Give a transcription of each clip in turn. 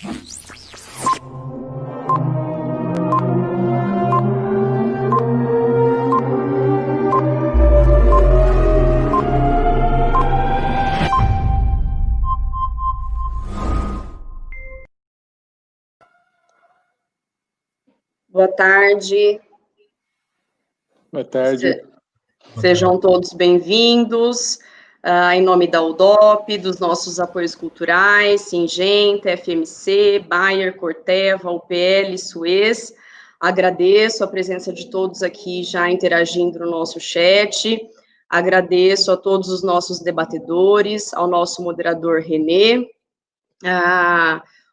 Boa tarde. Boa tarde. Sejam todos bem-vindos, em nome da UDOP, dos nossos apoios culturais, Singenta, FMC, Bayer, Corteva, UPL, Suez. Agradeço a presença de todos aqui já interagindo no nosso chat. Agradeço a todos os nossos debatedores, ao nosso moderador Renê.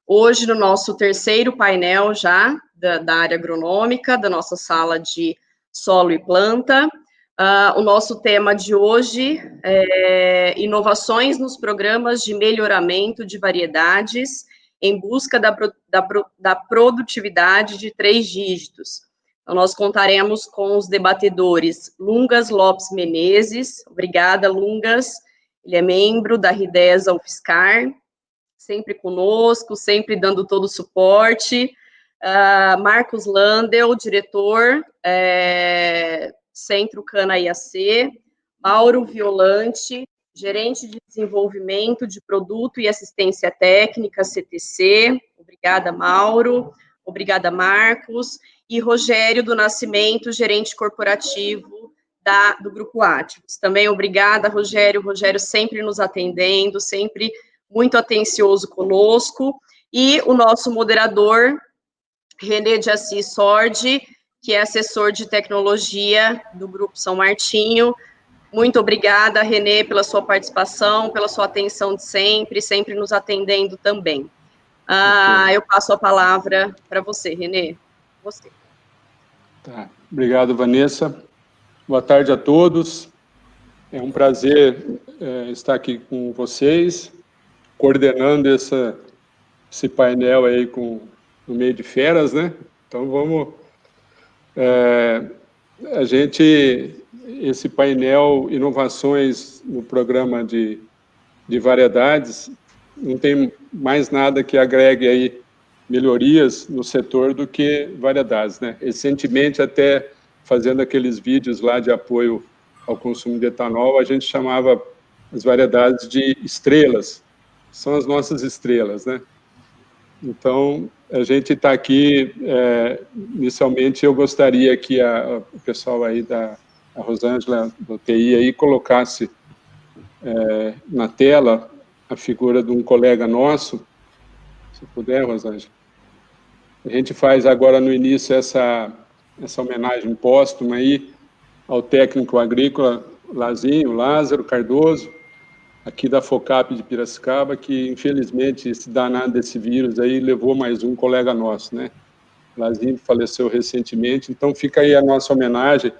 Hoje, no nosso terceiro painel já da área agronômica, da nossa sala de solo e planta, o nosso tema de hoje é inovações nos programas de melhoramento de variedades em busca da produtividade de 3 dígitos. Então, nós contaremos com os debatedores Lungas Lopes Menezes, obrigada, Lungas, ele é membro da RIDESA UFSCar, sempre conosco, sempre dando todo o suporte. Marcos Landel, diretor, Centro Cana IAC. Mauro Violante, gerente de desenvolvimento de produto e assistência técnica, CTC. Obrigada, Mauro. Obrigada, Marcos. E Rogério do Nascimento, gerente corporativo do Grupo Ativos. Também obrigada, Rogério. Rogério sempre nos atendendo, sempre muito atencioso conosco, e o nosso moderador, Renê de Assis Sordi, que é assessor de tecnologia do Grupo São Martinho. Muito obrigada, Renê, pela sua participação, pela sua atenção de sempre, sempre nos atendendo também. Eu passo a palavra para você, Renê. Você. Tá. Obrigado, Vanessa. Boa tarde a todos. É um prazer estar aqui com vocês, coordenando esse painel aí no meio de feras, né? Então, vamos... esse painel Inovações no Programa de Variedades, não tem mais nada que agregue aí melhorias no setor do que variedades, né? Recentemente, até fazendo aqueles vídeos lá de apoio ao consumo de etanol, a gente chamava as variedades de estrelas, são as nossas estrelas, né? Então, a gente está aqui, inicialmente eu gostaria que o pessoal aí a Rosângela do TI aí colocasse na tela a figura de um colega nosso, se puder, Rosângela. A gente faz agora no início essa homenagem póstuma aí ao técnico agrícola Lázaro Cardoso, aqui da FOCAP de Piracicaba, que infelizmente esse danado desse vírus aí levou mais um colega nosso, né? Lazinho faleceu recentemente, então fica aí a nossa homenagem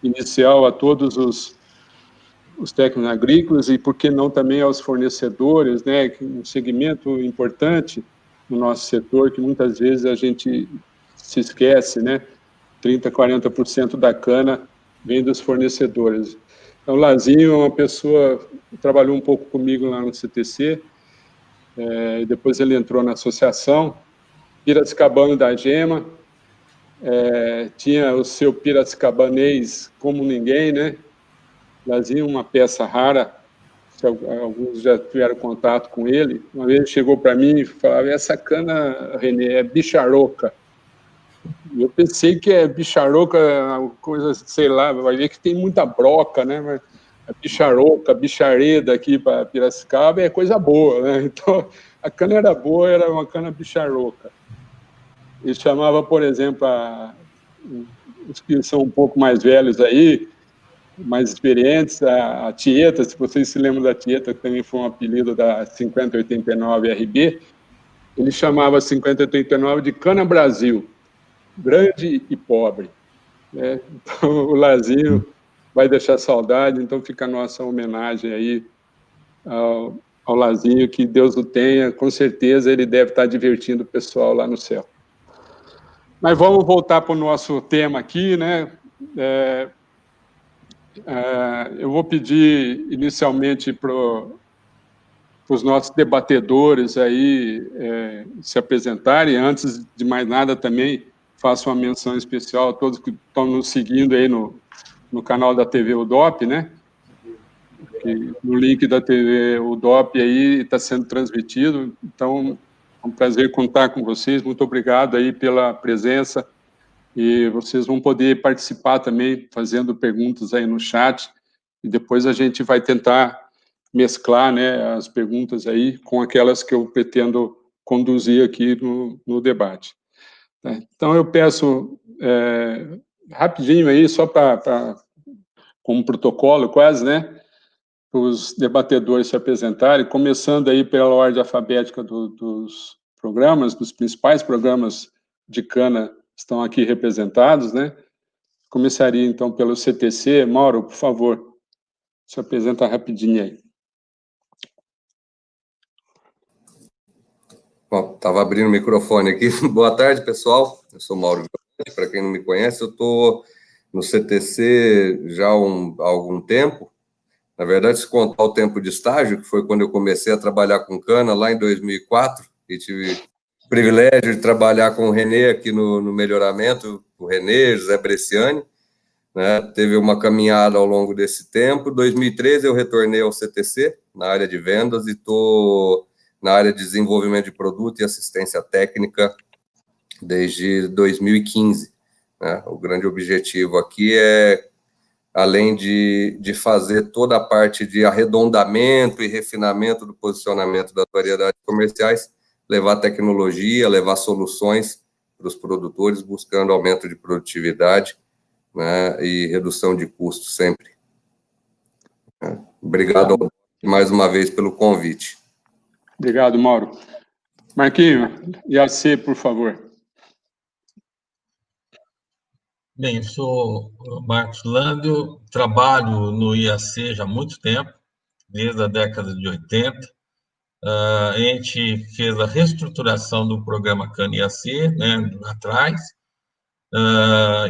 inicial a todos os técnicos agrícolas e, por que não, também aos fornecedores, né? Um segmento importante no nosso setor, que muitas vezes a gente se esquece, né? 30%, 40% da cana vem dos fornecedores. Então, o Lazinho é uma pessoa que trabalhou um pouco comigo lá no CTC, depois ele entrou na associação, piracicabano da Gema, tinha o seu piracicabanês como ninguém, né? Lazinho, uma peça rara, alguns já tiveram contato com ele. Uma vez ele chegou para mim e falava: essa cana, Renê, é bicharoca. Eu pensei que bicharoca, coisa, sei lá, vai ver que tem muita broca, né? Mas a bicharoca, a bichareda aqui para Piracicaba é coisa boa, né? Então, a cana era boa, era uma cana bicharoca. Ele chamava, por exemplo, os que são um pouco mais velhos aí, mais experientes, a Tieta, se vocês se lembram da Tieta, que também foi um apelido da 5089 RB, ele chamava a 5089 de Cana Brasil, grande e pobre, né? Então, o Lazinho vai deixar saudade, então fica a nossa homenagem aí ao Lazinho, que Deus o tenha, com certeza ele deve estar divertindo o pessoal lá no céu. Mas vamos voltar para o nosso tema aqui, né? Eu vou pedir inicialmente para os nossos debatedores aí se apresentarem. Antes de mais nada, também faço uma menção especial a todos que estão nos seguindo aí no canal da TV UDOP, né? Que no link da TV UDOP aí está sendo transmitido. Então, é um prazer contar com vocês. Muito obrigado aí pela presença. E vocês vão poder participar também, fazendo perguntas aí no chat. E depois a gente vai tentar mesclar, né, as perguntas aí com aquelas que eu pretendo conduzir aqui no debate. Então, eu peço rapidinho aí, só como protocolo quase, né, para os debatedores se apresentarem, começando aí pela ordem alfabética dos programas, dos principais programas de cana estão aqui representados, né? Começaria, então, pelo CTC. Mauro, por favor, se apresenta rapidinho aí. Bom, estava abrindo o microfone aqui. Boa tarde, pessoal. Eu sou Mauro Violante. Para quem não me conhece, eu estou no CTC já há algum tempo. Na verdade, se contar o tempo de estágio, que foi quando eu comecei a trabalhar com cana, lá em 2004, e tive o privilégio de trabalhar com o Renê aqui no melhoramento, o Renê, José Bresciani, né? Teve uma caminhada ao longo desse tempo. Em 2013, eu retornei ao CTC, na área de vendas, e estou na área de desenvolvimento de produto e assistência técnica desde 2015. Né? O grande objetivo aqui é, além de fazer toda a parte de arredondamento e refinamento do posicionamento das variedades comerciais, levar tecnologia, levar soluções para os produtores, buscando aumento de produtividade, né, e redução de custos sempre. Obrigado mais uma vez pelo convite. Obrigado, Mauro. Marquinhos, IAC, por favor. Bem, eu sou Marcos Lândio, trabalho no IAC já há muito tempo, desde a década de 80. A gente fez a reestruturação do programa CAN IAC, né, lá atrás,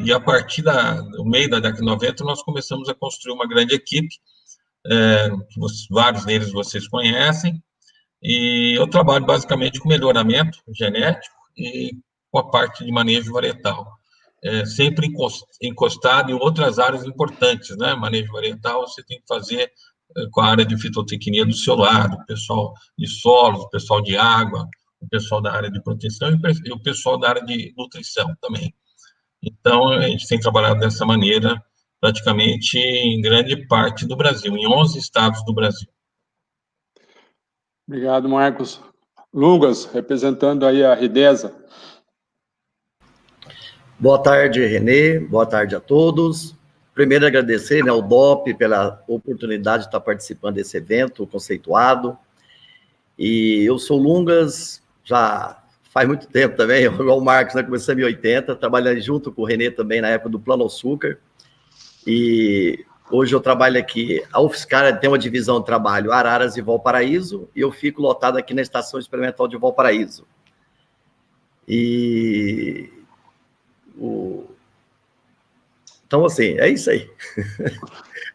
e a partir do meio da década de 90, nós começamos a construir uma grande equipe, vários deles vocês conhecem, e eu trabalho basicamente com melhoramento genético e com a parte de manejo varietal. Sempre encostado em outras áreas importantes, né? Manejo varietal você tem que fazer com a área de fitotecnia do seu lado, o pessoal de solos, o pessoal de água, o pessoal da área de proteção e o pessoal da área de nutrição também. Então, a gente tem trabalhado dessa maneira praticamente em grande parte do Brasil, em 11 estados do Brasil. Obrigado, Marcos. Lungas, representando aí a Ridesa. Boa tarde, Renê. Boa tarde a todos. Primeiro, agradecer, né, ao DOP pela oportunidade de estar participando desse evento conceituado. E eu sou Lungas, já faz muito tempo também, igual o Marcos, né, comecei em 1980, trabalhando junto com o Renê também na época do Plano Açúcar. E hoje eu trabalho aqui, a UFSCar tem uma divisão de trabalho, Araras e Valparaíso, e eu fico lotado aqui na Estação Experimental de Valparaíso. Então, assim, é isso aí.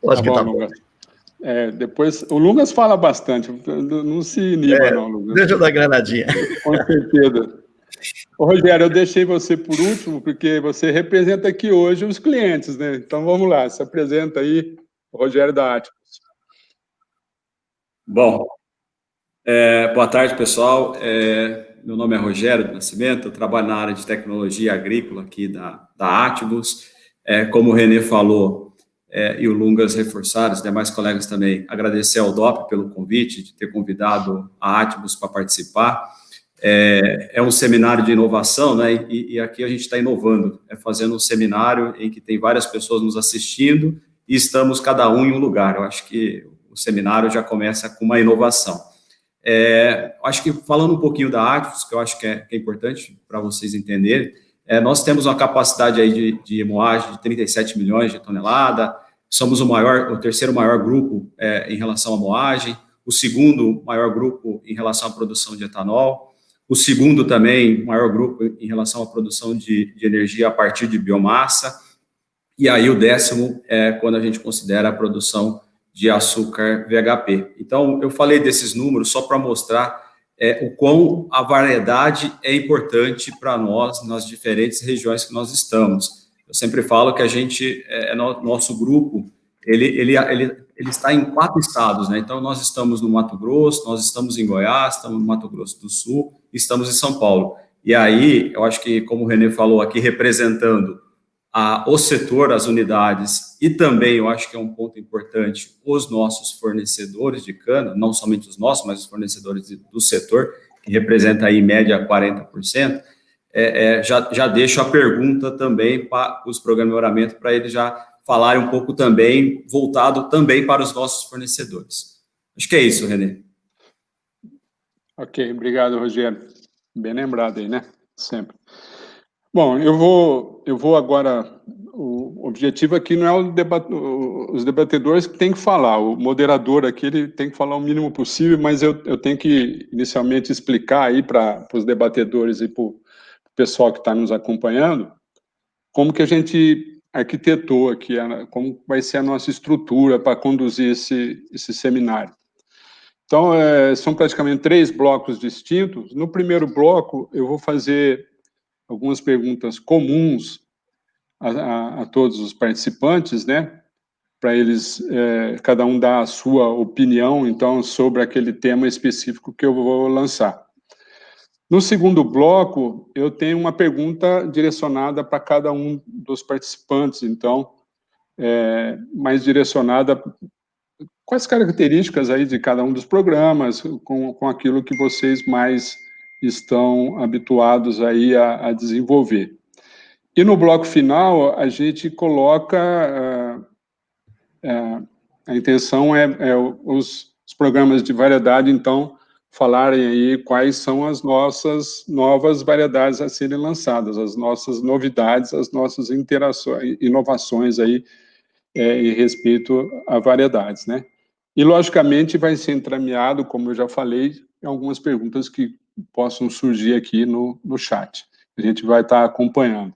Eu acho que tá bom. Depois, o Lungas fala bastante, não se iniba não, Lungas. Deixa eu dar granadinha. Com certeza. Ô, Rogério, eu deixei você por último, porque você representa aqui hoje os clientes, né? Então, vamos lá, se apresenta aí, o Rogério da Atmos. Bom, boa tarde, pessoal. Meu nome é Rogério do Nascimento, eu trabalho na área de tecnologia agrícola aqui da Atmos. Como o Renê falou, e o Lungas reforçaram, os demais colegas também, agradecer ao DOP pelo convite, de ter convidado a Atmos para participar. É um seminário de inovação, né? E aqui a gente está inovando, fazendo um seminário em que tem várias pessoas nos assistindo e estamos cada um em um lugar. Eu acho que o seminário já começa com uma inovação. Acho que falando um pouquinho da Atmos, que eu acho que é importante para vocês entenderem, nós temos uma capacidade aí de moagem de 37 milhões de toneladas, somos o terceiro maior grupo em relação à moagem, o segundo maior grupo em relação à produção de etanol, o segundo também maior grupo em relação à produção de energia a partir de biomassa, e aí o 10º é quando a gente considera a produção de açúcar VHP. Então, eu falei desses números só para mostrar o quão a variedade é importante para nós nas diferentes regiões que nós estamos. Eu sempre falo que a gente, nosso grupo, ele está em 4 estados, né? Então, nós estamos no Mato Grosso, nós estamos em Goiás, estamos no Mato Grosso do Sul, estamos em São Paulo. E aí, eu acho que, como o René falou aqui, representando o setor, as unidades, e também, eu acho que é um ponto importante, os nossos fornecedores de cana, não somente os nossos, mas os fornecedores do setor, que representa aí, em média, 40%, já deixo a pergunta também para os programas de melhoramento, para eles já falarem um pouco também, voltado também para os nossos fornecedores. Acho que é isso, René. Ok, obrigado, Rogério. Bem lembrado aí, né? Sempre. Bom, eu vou agora. O objetivo aqui não é os debatedores que têm que falar. O moderador aqui ele tem que falar o mínimo possível, mas eu tenho que inicialmente explicar aí para os debatedores e para o pessoal que está nos acompanhando como que a gente arquitetou aqui, como vai ser a nossa estrutura para conduzir esse seminário. Então, são praticamente 3 blocos distintos. No primeiro bloco, eu vou fazer algumas perguntas comuns a todos os participantes, né? Para eles, cada um dar a sua opinião, então, sobre aquele tema específico que eu vou lançar. No segundo bloco, eu tenho uma pergunta direcionada para cada um dos participantes, então, mais direcionada quais características aí de cada um dos programas, com aquilo que vocês mais estão habituados aí a desenvolver. E no bloco final, a gente coloca, a intenção os programas de variedade, então, falarem aí quais são as nossas novas variedades a serem lançadas, as nossas novidades, as nossas inovações aí em respeito a variedades, né? E, logicamente, vai ser entrameado, como eu já falei, em algumas perguntas que possam surgir aqui no chat. A gente vai estar acompanhando.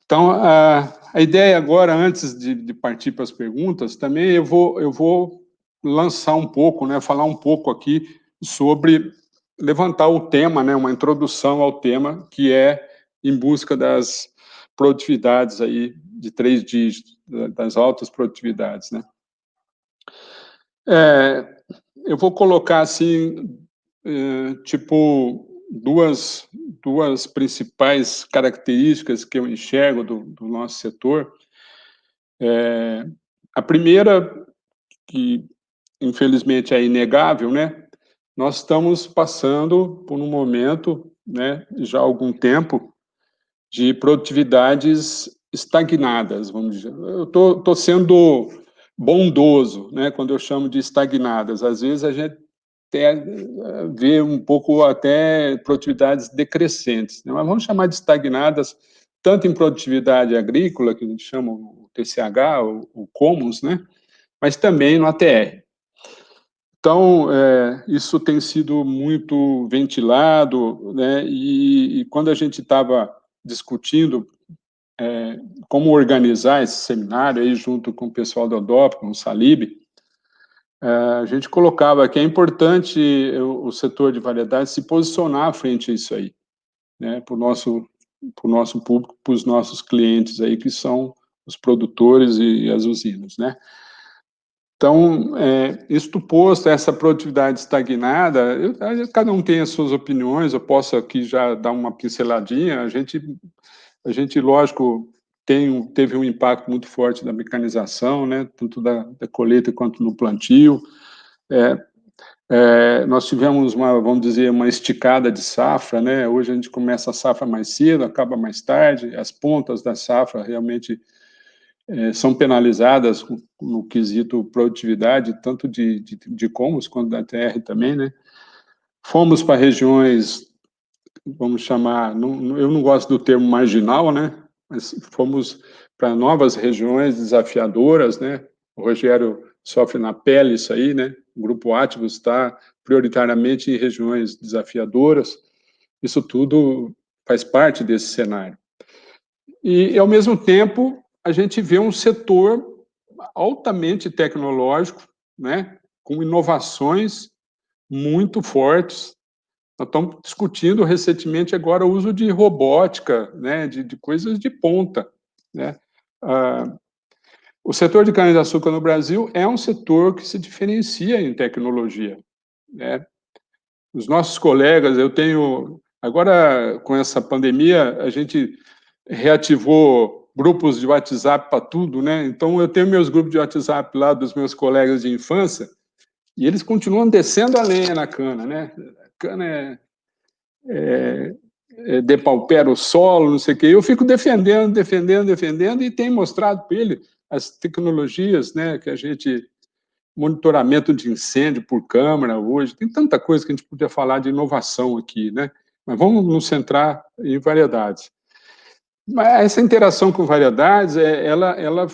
Então, a ideia agora, antes de partir para as perguntas, também eu vou lançar um pouco, né, falar um pouco aqui sobre levantar o tema, né, uma introdução ao tema, que é em busca das produtividades aí de 3 dígitos, das altas produtividades, né. Eu vou colocar assim, tipo, duas principais características que eu enxergo do nosso setor. A primeira, que infelizmente é inegável, né? Nós estamos passando por um momento, né, já há algum tempo, de produtividades estagnadas, vamos dizer. Eu estou sendo bondoso, né, quando eu chamo de estagnadas. Às vezes a gente vê um pouco até produtividades decrescentes, né? Mas vamos chamar de estagnadas, tanto em produtividade agrícola, que a gente chama o TCH, o Commons, né? Mas também no ATR. Então, isso tem sido muito ventilado, né? E quando a gente estava discutindo como organizar esse seminário aí junto com o pessoal da ODOP, com o Salib, a gente colocava que é importante o setor de variedades se posicionar frente a isso aí, né, para o nosso público, para os nossos clientes aí, que são os produtores e as usinas, né. Então, isto posto, essa produtividade estagnada, cada um tem as suas opiniões, eu posso aqui já dar uma pinceladinha, a gente lógico, teve um impacto muito forte da mecanização, né, tanto da colheita quanto no plantio. Nós tivemos vamos dizer, uma esticada de safra, né? Hoje a gente começa a safra mais cedo, acaba mais tarde, as pontas da safra realmente são penalizadas no quesito produtividade, tanto de Commons quanto da TR também, né? Fomos para regiões, vamos chamar, eu não gosto do termo marginal, né? Mas fomos para novas regiões desafiadoras, né? O Rogério sofre na pele isso aí, né? O Grupo Ativos está prioritariamente em regiões desafiadoras. Isso tudo faz parte desse cenário. E, ao mesmo tempo, a gente vê um setor altamente tecnológico, né? Com inovações muito fortes. Nós estamos discutindo recentemente agora o uso de robótica, né, de coisas de ponta, né. O setor de cana-de-açúcar no Brasil é um setor que se diferencia em tecnologia, né. Os nossos colegas, eu tenho... Agora, com essa pandemia, a gente reativou grupos de WhatsApp para tudo, né? Então, eu tenho meus grupos de WhatsApp lá dos meus colegas de infância e eles continuam descendo a lenha na cana, né? A cana depaupera o solo, não sei o quê. Eu fico defendendo e tenho mostrado para ele as tecnologias, né, que a gente... monitoramento de incêndio por câmera hoje, tem tanta coisa que a gente podia falar de inovação aqui, né? Mas vamos nos centrar em variedades. Mas essa interação com variedades, ela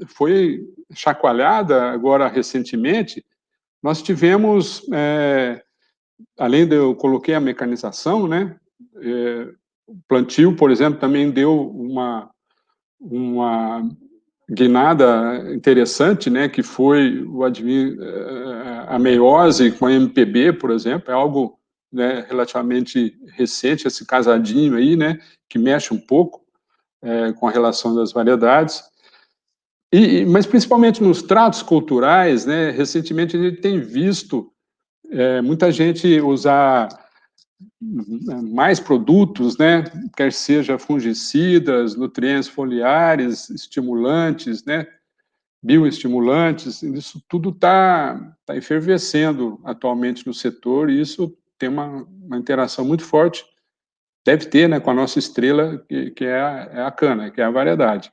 foi chacoalhada agora recentemente. Nós tivemos, além de eu coloquei a mecanização, né? O plantio, por exemplo, também deu uma guinada interessante, né, que foi a meiose com a MPB, por exemplo, é algo, né, relativamente recente, esse casadinho aí, né, que mexe um pouco com a relação das variedades. Mas principalmente nos tratos culturais, né, recentemente a gente tem visto muita gente usar mais produtos, né, quer seja fungicidas, nutrientes foliares, estimulantes, né, bioestimulantes, isso tudo está efervescendo atualmente no setor e isso tem uma interação muito forte, deve ter, né, com a nossa estrela, que é a cana, que é a variedade.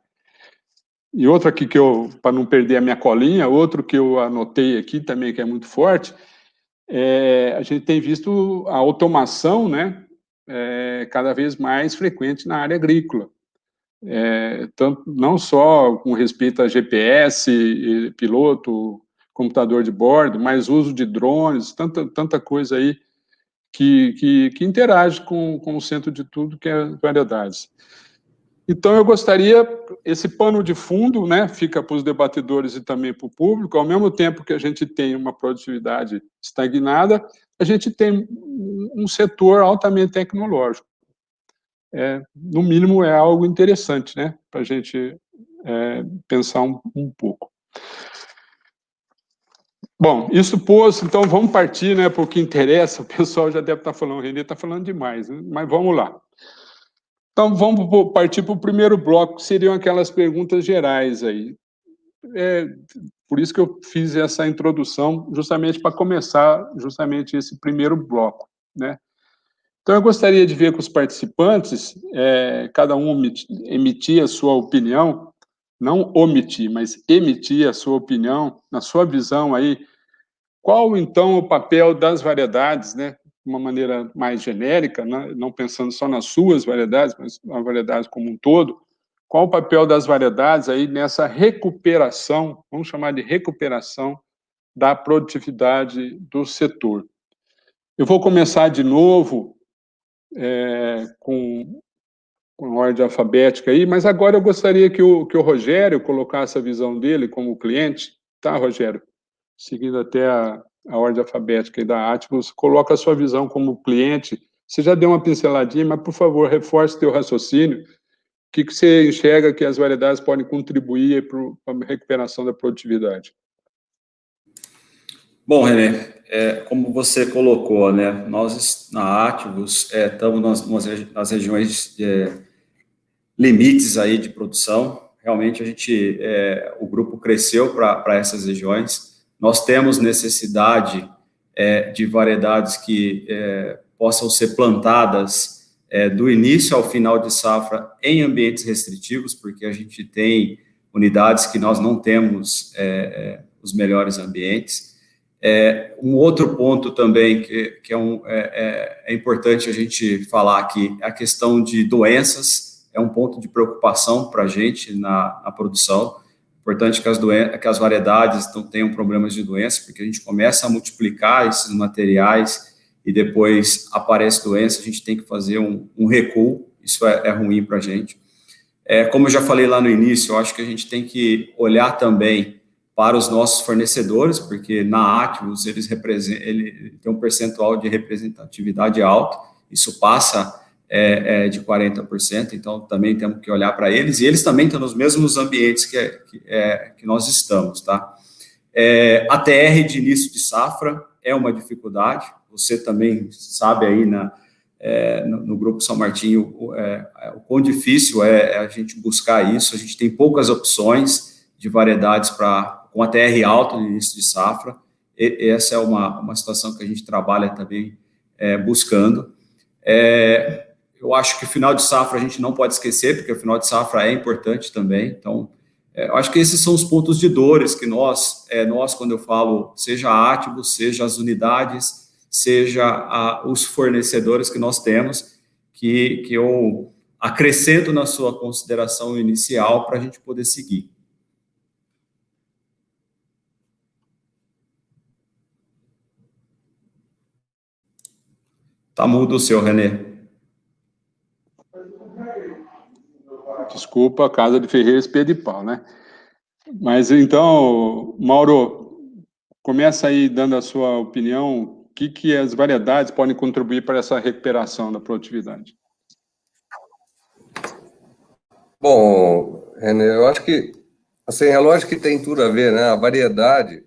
E outro aqui que eu, para não perder a minha colinha, outro que eu anotei aqui também que é muito forte, a gente tem visto a automação, né, cada vez mais frequente na área agrícola. Tanto, não só com respeito a GPS, piloto, computador de bordo, mas uso de drones, tanta coisa aí que interage com o centro de tudo, que é as variedades. Então, eu gostaria, esse pano de fundo, né, fica para os debatedores e também para o público, ao mesmo tempo que a gente tem uma produtividade estagnada, a gente tem um setor altamente tecnológico. No mínimo, é algo interessante, né, para a gente pensar um pouco. Bom, isso posto, então vamos partir, né, para o que interessa. O pessoal já deve estar falando, o Renê está falando demais, né? Mas vamos lá. Então, vamos partir para o primeiro bloco, que seriam aquelas perguntas gerais aí. Por isso que eu fiz essa introdução, justamente para começar justamente esse primeiro bloco, né? Então, eu gostaria de ver com os participantes, cada um emitir a sua opinião, não omitir, mas emitir a sua opinião, na sua visão aí, qual, então, o papel das variedades, né? De uma maneira mais genérica, né? Não pensando só nas suas variedades, mas na variedade como um todo, qual o papel das variedades aí nessa recuperação, vamos chamar de recuperação, da produtividade do setor. Eu vou começar de novo com ordem alfabética aí, mas agora eu gostaria que o Rogério colocasse a visão dele como cliente, tá, Rogério? Seguindo até a ordem alfabética aí da Atmos, coloca a sua visão como cliente. Você já deu uma pinceladinha, mas, por favor, reforce teu raciocínio. O que você enxerga que as variedades podem contribuir para a recuperação da produtividade? Bom, René, como você colocou, né, nós na Atmos estamos nas regiões limites aí de produção. Realmente o grupo cresceu para essas regiões. Nós temos necessidade de variedades que possam ser plantadas do início ao final de safra em ambientes restritivos, porque a gente tem unidades que nós não temos os melhores ambientes. Um outro ponto também que é importante a gente falar aqui é a questão de doenças. É um ponto de preocupação para a gente na produção. Importante que as variedades não tenham problemas de doença, porque a gente começa a multiplicar esses materiais e depois aparece doença, a gente tem que fazer um recuo, isso é ruim para a gente. Como eu já falei lá no início, eu acho que a gente tem que olhar também para os nossos fornecedores, porque na Ativus ele tem um percentual de representatividade alto, isso passa de 40%, então também temos que olhar para eles, e eles também estão nos mesmos ambientes que nós estamos, tá? A TR de início de safra é uma dificuldade, você também sabe aí no Grupo São Martinho o quão difícil é a gente buscar isso, a gente tem poucas opções de variedades com a TR alta no início de safra, essa é uma situação que a gente trabalha também buscando. Eu acho que o final de safra a gente não pode esquecer, porque o final de safra é importante também, então, eu acho que esses são os pontos de dores que nós, quando eu falo, seja a Ativus, seja as unidades, seja os fornecedores que nós temos, que eu acrescento na sua consideração inicial para a gente poder seguir. Tá mudo o seu, René. Desculpa, casa de ferreiro, espelho de pau, né? Mas então, Mauro, começa aí dando a sua opinião, o que as variedades podem contribuir para essa recuperação da produtividade? Bom, René, eu acho que, assim, é lógico que tem tudo a ver, né? A variedade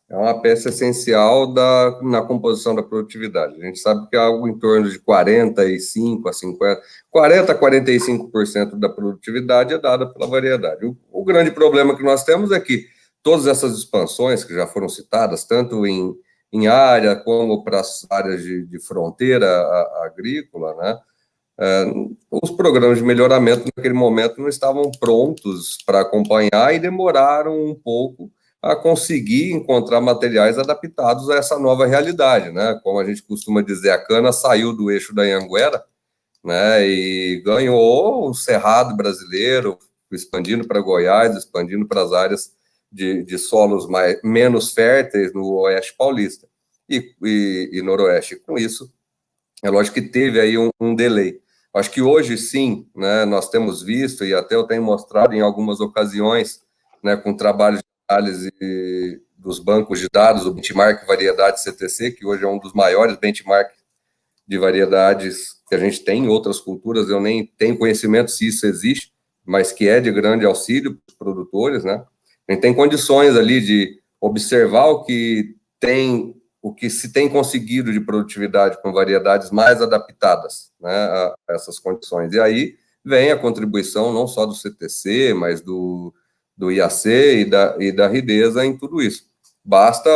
é uma peça essencial na composição da produtividade. A gente sabe que algo em torno de 45% a 50%, 40% a 45% da produtividade é dada pela variedade. O grande problema que nós temos é que todas essas expansões que já foram citadas, tanto em área como para as áreas de fronteira agrícola, né? Os programas de melhoramento naquele momento não estavam prontos para acompanhar e demoraram um pouco a conseguir encontrar materiais adaptados a essa nova realidade, né? Como a gente costuma dizer, a cana saiu do eixo da Anhanguera, né? E ganhou o cerrado brasileiro, expandindo para Goiás, expandindo para as áreas de solos menos férteis no oeste paulista e noroeste. Com isso, é lógico que teve aí um delay. Acho que hoje, sim, né, nós temos visto, e até eu tenho mostrado em algumas ocasiões, né, com trabalhos de análise dos bancos de dados, o Benchmark Variedade CTC, que hoje é um dos maiores benchmarks de variedades que a gente tem em outras culturas, eu nem tenho conhecimento se isso existe, mas que é de grande auxílio para os produtores, né? A gente tem condições ali de observar o que se tem conseguido de produtividade com variedades mais adaptadas, né, a essas condições. E aí vem a contribuição não só do CTC, mas do IAC e da Ridesa em tudo isso. Basta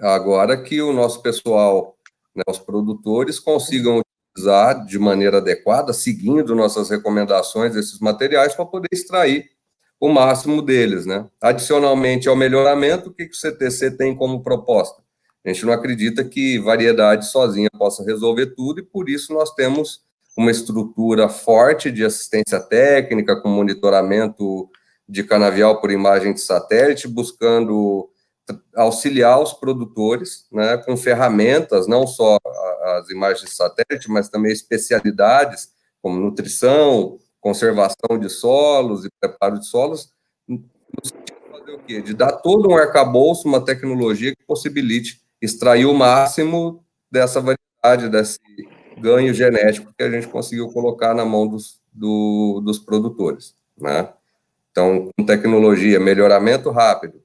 agora que o nosso pessoal, né, os produtores, consigam utilizar de maneira adequada, seguindo nossas recomendações, esses materiais para poder extrair o máximo deles, né? Adicionalmente ao melhoramento, o que o CTC tem como proposta? A gente não acredita que variedade sozinha possa resolver tudo, e por isso nós temos uma estrutura forte de assistência técnica, com monitoramento de canavial por imagem de satélite, buscando auxiliar os produtores, né, com ferramentas, não só as imagens de satélite, mas também especialidades, como nutrição, conservação de solos e preparo de solos, no sentido de fazer o quê? De dar todo um arcabouço, uma tecnologia que possibilite extrair o máximo dessa variedade, desse ganho genético que a gente conseguiu colocar na mão dos produtores, né? Então, com tecnologia, melhoramento rápido,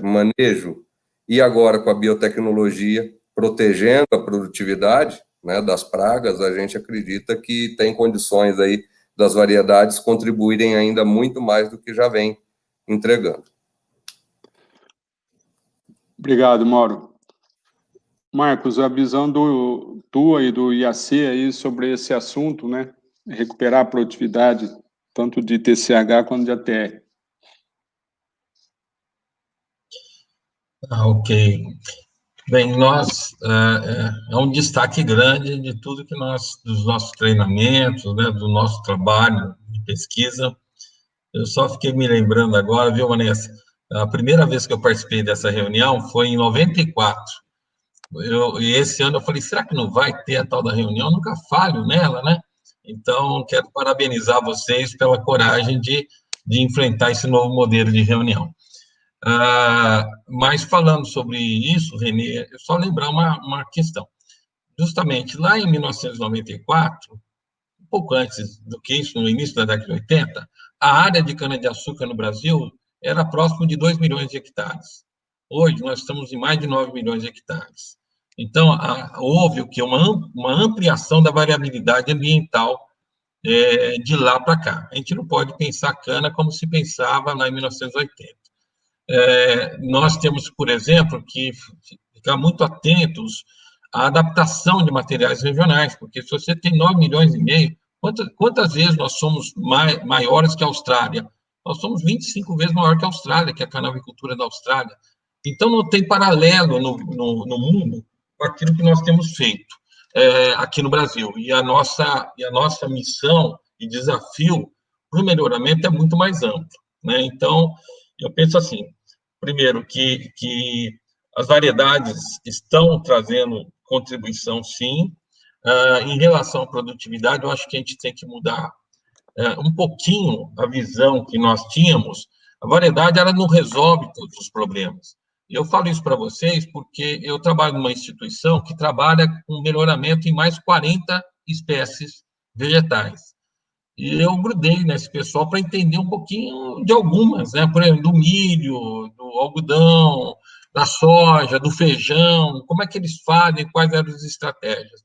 manejo, e agora com a biotecnologia, protegendo a produtividade, né, das pragas, a gente acredita que tem condições aí das variedades contribuírem ainda muito mais do que já vem entregando. Obrigado, Mauro. Marcos, a visão tua e do IAC aí sobre esse assunto, né? Recuperar a produtividade, tanto de TCH quanto de ATR. Ok. Bem, é um destaque grande de tudo que dos nossos treinamentos, né, do nosso trabalho de pesquisa. Eu só fiquei me lembrando agora, viu, Vanessa? A primeira vez que eu participei dessa reunião foi em 94. E esse ano eu falei, será que não vai ter a tal da reunião? Eu nunca falho nela, né? Então, quero parabenizar vocês pela coragem de de enfrentar esse novo modelo de reunião. Mas falando sobre isso, Renê, é só lembrar uma questão. Justamente lá em 1994, um pouco antes do que isso, no início da década de 80, a área de cana-de-açúcar no Brasil era próximo de 2 milhões de hectares. Hoje, nós estamos em mais de 9 milhões de hectares. Então, houve o quê? Uma ampliação da variabilidade ambiental de lá para cá. A gente não pode pensar cana como se pensava lá em 1980. Nós temos, por exemplo, que ficar muito atentos à adaptação de materiais regionais, porque se você tem 9 milhões e meio, quantas vezes nós somos maiores que a Austrália? Nós somos 25 vezes maior que a Austrália, que é a canavicultura da Austrália. Então, não tem paralelo no mundo com aquilo que nós temos feito aqui no Brasil. E a nossa missão e desafio para o melhoramento é muito mais amplo, né? Então, eu penso assim, primeiro, que as variedades estão trazendo contribuição, sim. Em relação à produtividade, eu acho que a gente tem que mudar um pouquinho a visão que nós tínhamos. A variedade, ela não resolve todos os problemas. Eu falo isso para vocês porque eu trabalho numa instituição que trabalha com melhoramento em mais 40 espécies vegetais. E eu grudei nesse pessoal para entender um pouquinho de algumas, né? Por exemplo, do milho, do algodão, da soja, do feijão, como é que eles fazem, quais eram as estratégias.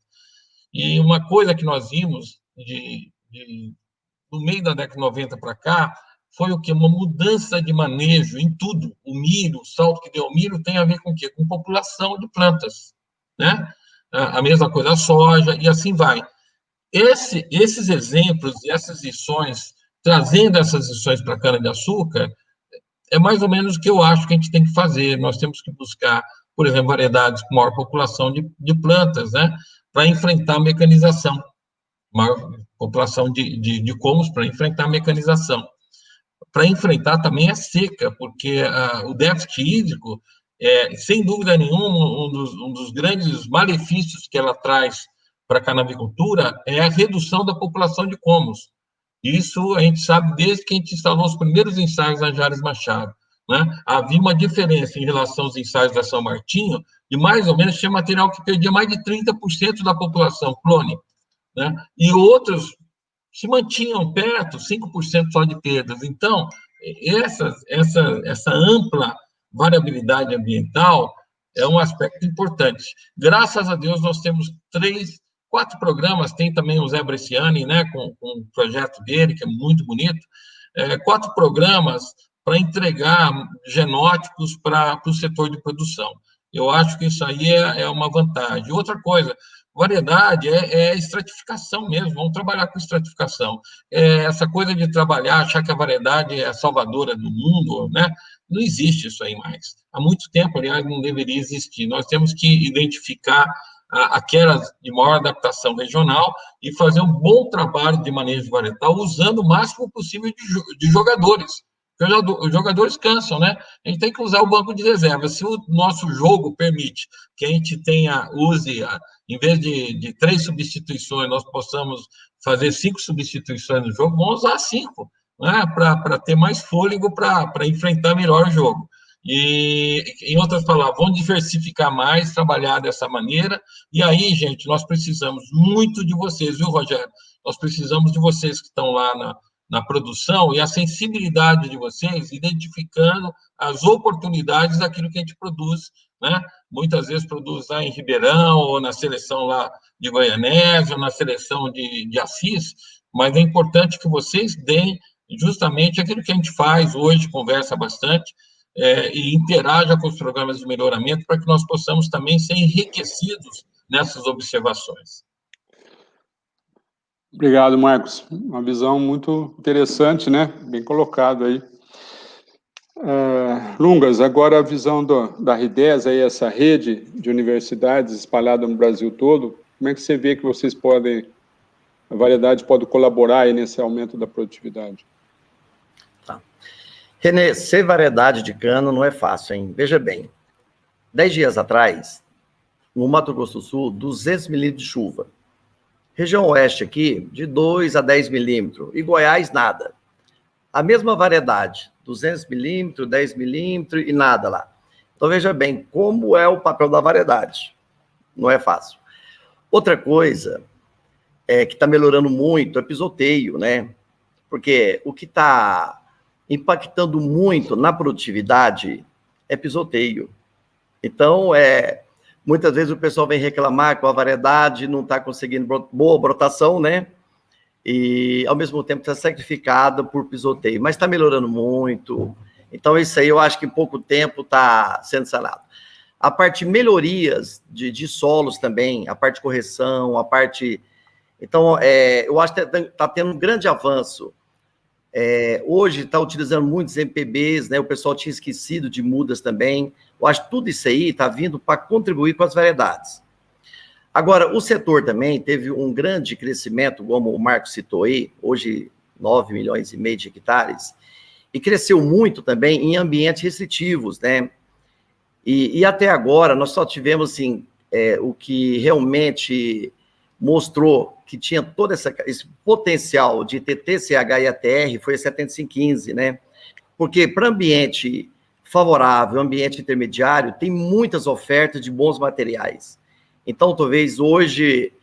E uma coisa que nós vimos do meio da década de 90 para cá foi o quê? Uma mudança de manejo em tudo. O milho, o salto que deu o milho tem a ver com o quê? Com população de plantas, né? A mesma coisa a soja, e assim vai. Esses exemplos e essas lições, trazendo essas lições para a cana-de-açúcar, é mais ou menos o que eu acho que a gente tem que fazer. Nós temos que buscar, por exemplo, variedades com maior população de plantas, né? Para enfrentar a mecanização. Maior população de colmos para enfrentar a mecanização. Para enfrentar também a seca, porque o déficit hídrico sem dúvida nenhuma, um dos grandes malefícios que ela traz para a canavicultura é a redução da população de colmos. Isso a gente sabe desde que a gente instalou os primeiros ensaios na Jales Machado, né? Havia uma diferença em relação aos ensaios da São Martinho, e mais ou menos tinha material que perdia mais de 30% da população, clone, né? E outros se mantinham perto, 5% só de perdas. Então, essa ampla variabilidade ambiental é um aspecto importante. Graças a Deus, nós temos 4 programas, tem também o Zé Bresciani, né, com o projeto dele, que é muito bonito, 4 programas para entregar genótipos para o setor de produção. Eu acho que isso aí é uma vantagem. Outra coisa, variedade é estratificação mesmo, vamos trabalhar com estratificação. Essa coisa de trabalhar, achar que a variedade é a salvadora do mundo, né? Não existe isso aí mais. Há muito tempo, aliás, não deveria existir. Nós temos que identificar aquelas de maior adaptação regional e fazer um bom trabalho de manejo varietal, usando o máximo possível de jogadores. Os jogadores cansam, né? A gente tem que usar o banco de reserva. Se o nosso jogo permite que a gente use, em vez de 3 substituições, nós possamos fazer 5 substituições no jogo, vamos usar 5, né? Para ter mais fôlego para enfrentar melhor o jogo. E, em outras palavras, vamos diversificar mais, trabalhar dessa maneira. E aí, gente, nós precisamos muito de vocês, viu, Rogério? Nós precisamos de vocês que estão lá na produção e a sensibilidade de vocês, identificando as oportunidades daquilo que a gente produz, né? Muitas vezes produz lá em Ribeirão, ou na seleção lá de Goianésia, ou na seleção de Assis, mas é importante que vocês deem justamente aquilo que a gente faz hoje, conversa bastante, e interaja com os programas de melhoramento para que nós possamos também ser enriquecidos nessas observações. Obrigado, Marcos. Uma visão muito interessante, né? Bem colocado aí. Lungas, agora a visão da RIDES, aí, essa rede de universidades espalhada no Brasil todo, como é que você vê que vocês a variedade pode colaborar aí nesse aumento da produtividade? Tá. Renê, ser variedade de cana não é fácil, hein? Veja bem, 10 dias atrás, no Mato Grosso do Sul, 200 milímetros de chuva. Região oeste aqui, de 2 a 10 milímetros. E Goiás, nada. a mesma variedade, 200 milímetros, 10 milímetros e nada lá. Então, veja bem, como é o papel da variedade. Não é fácil. Outra coisa que está melhorando muito é o pisoteio, né? Porque o que está impactando muito na produtividade é pisoteio. Então, muitas vezes o pessoal vem reclamar que a variedade não está conseguindo boa brotação, né? E, ao mesmo tempo, está sacrificada por pisoteio. Mas está melhorando muito. Então, isso aí eu acho que em pouco tempo está sendo sanado. A parte de melhorias de solos também, a parte de correção, a parte... Então, eu acho que está tendo um grande avanço. Hoje está utilizando muitos MPBs, né? O pessoal tinha esquecido de mudas também. Eu acho que tudo isso aí está vindo para contribuir com as variedades. Agora, o setor também teve um grande crescimento, como o Marcos citou aí, hoje 9,5 milhões de hectares, e cresceu muito também em ambientes restritivos, né? E até agora nós só tivemos, assim, o que realmente mostrou que tinha todo esse potencial de ter TCH e ATR foi a 7515, né? Porque para ambiente favorável, ambiente intermediário, tem muitas ofertas de bons materiais. Então, talvez hoje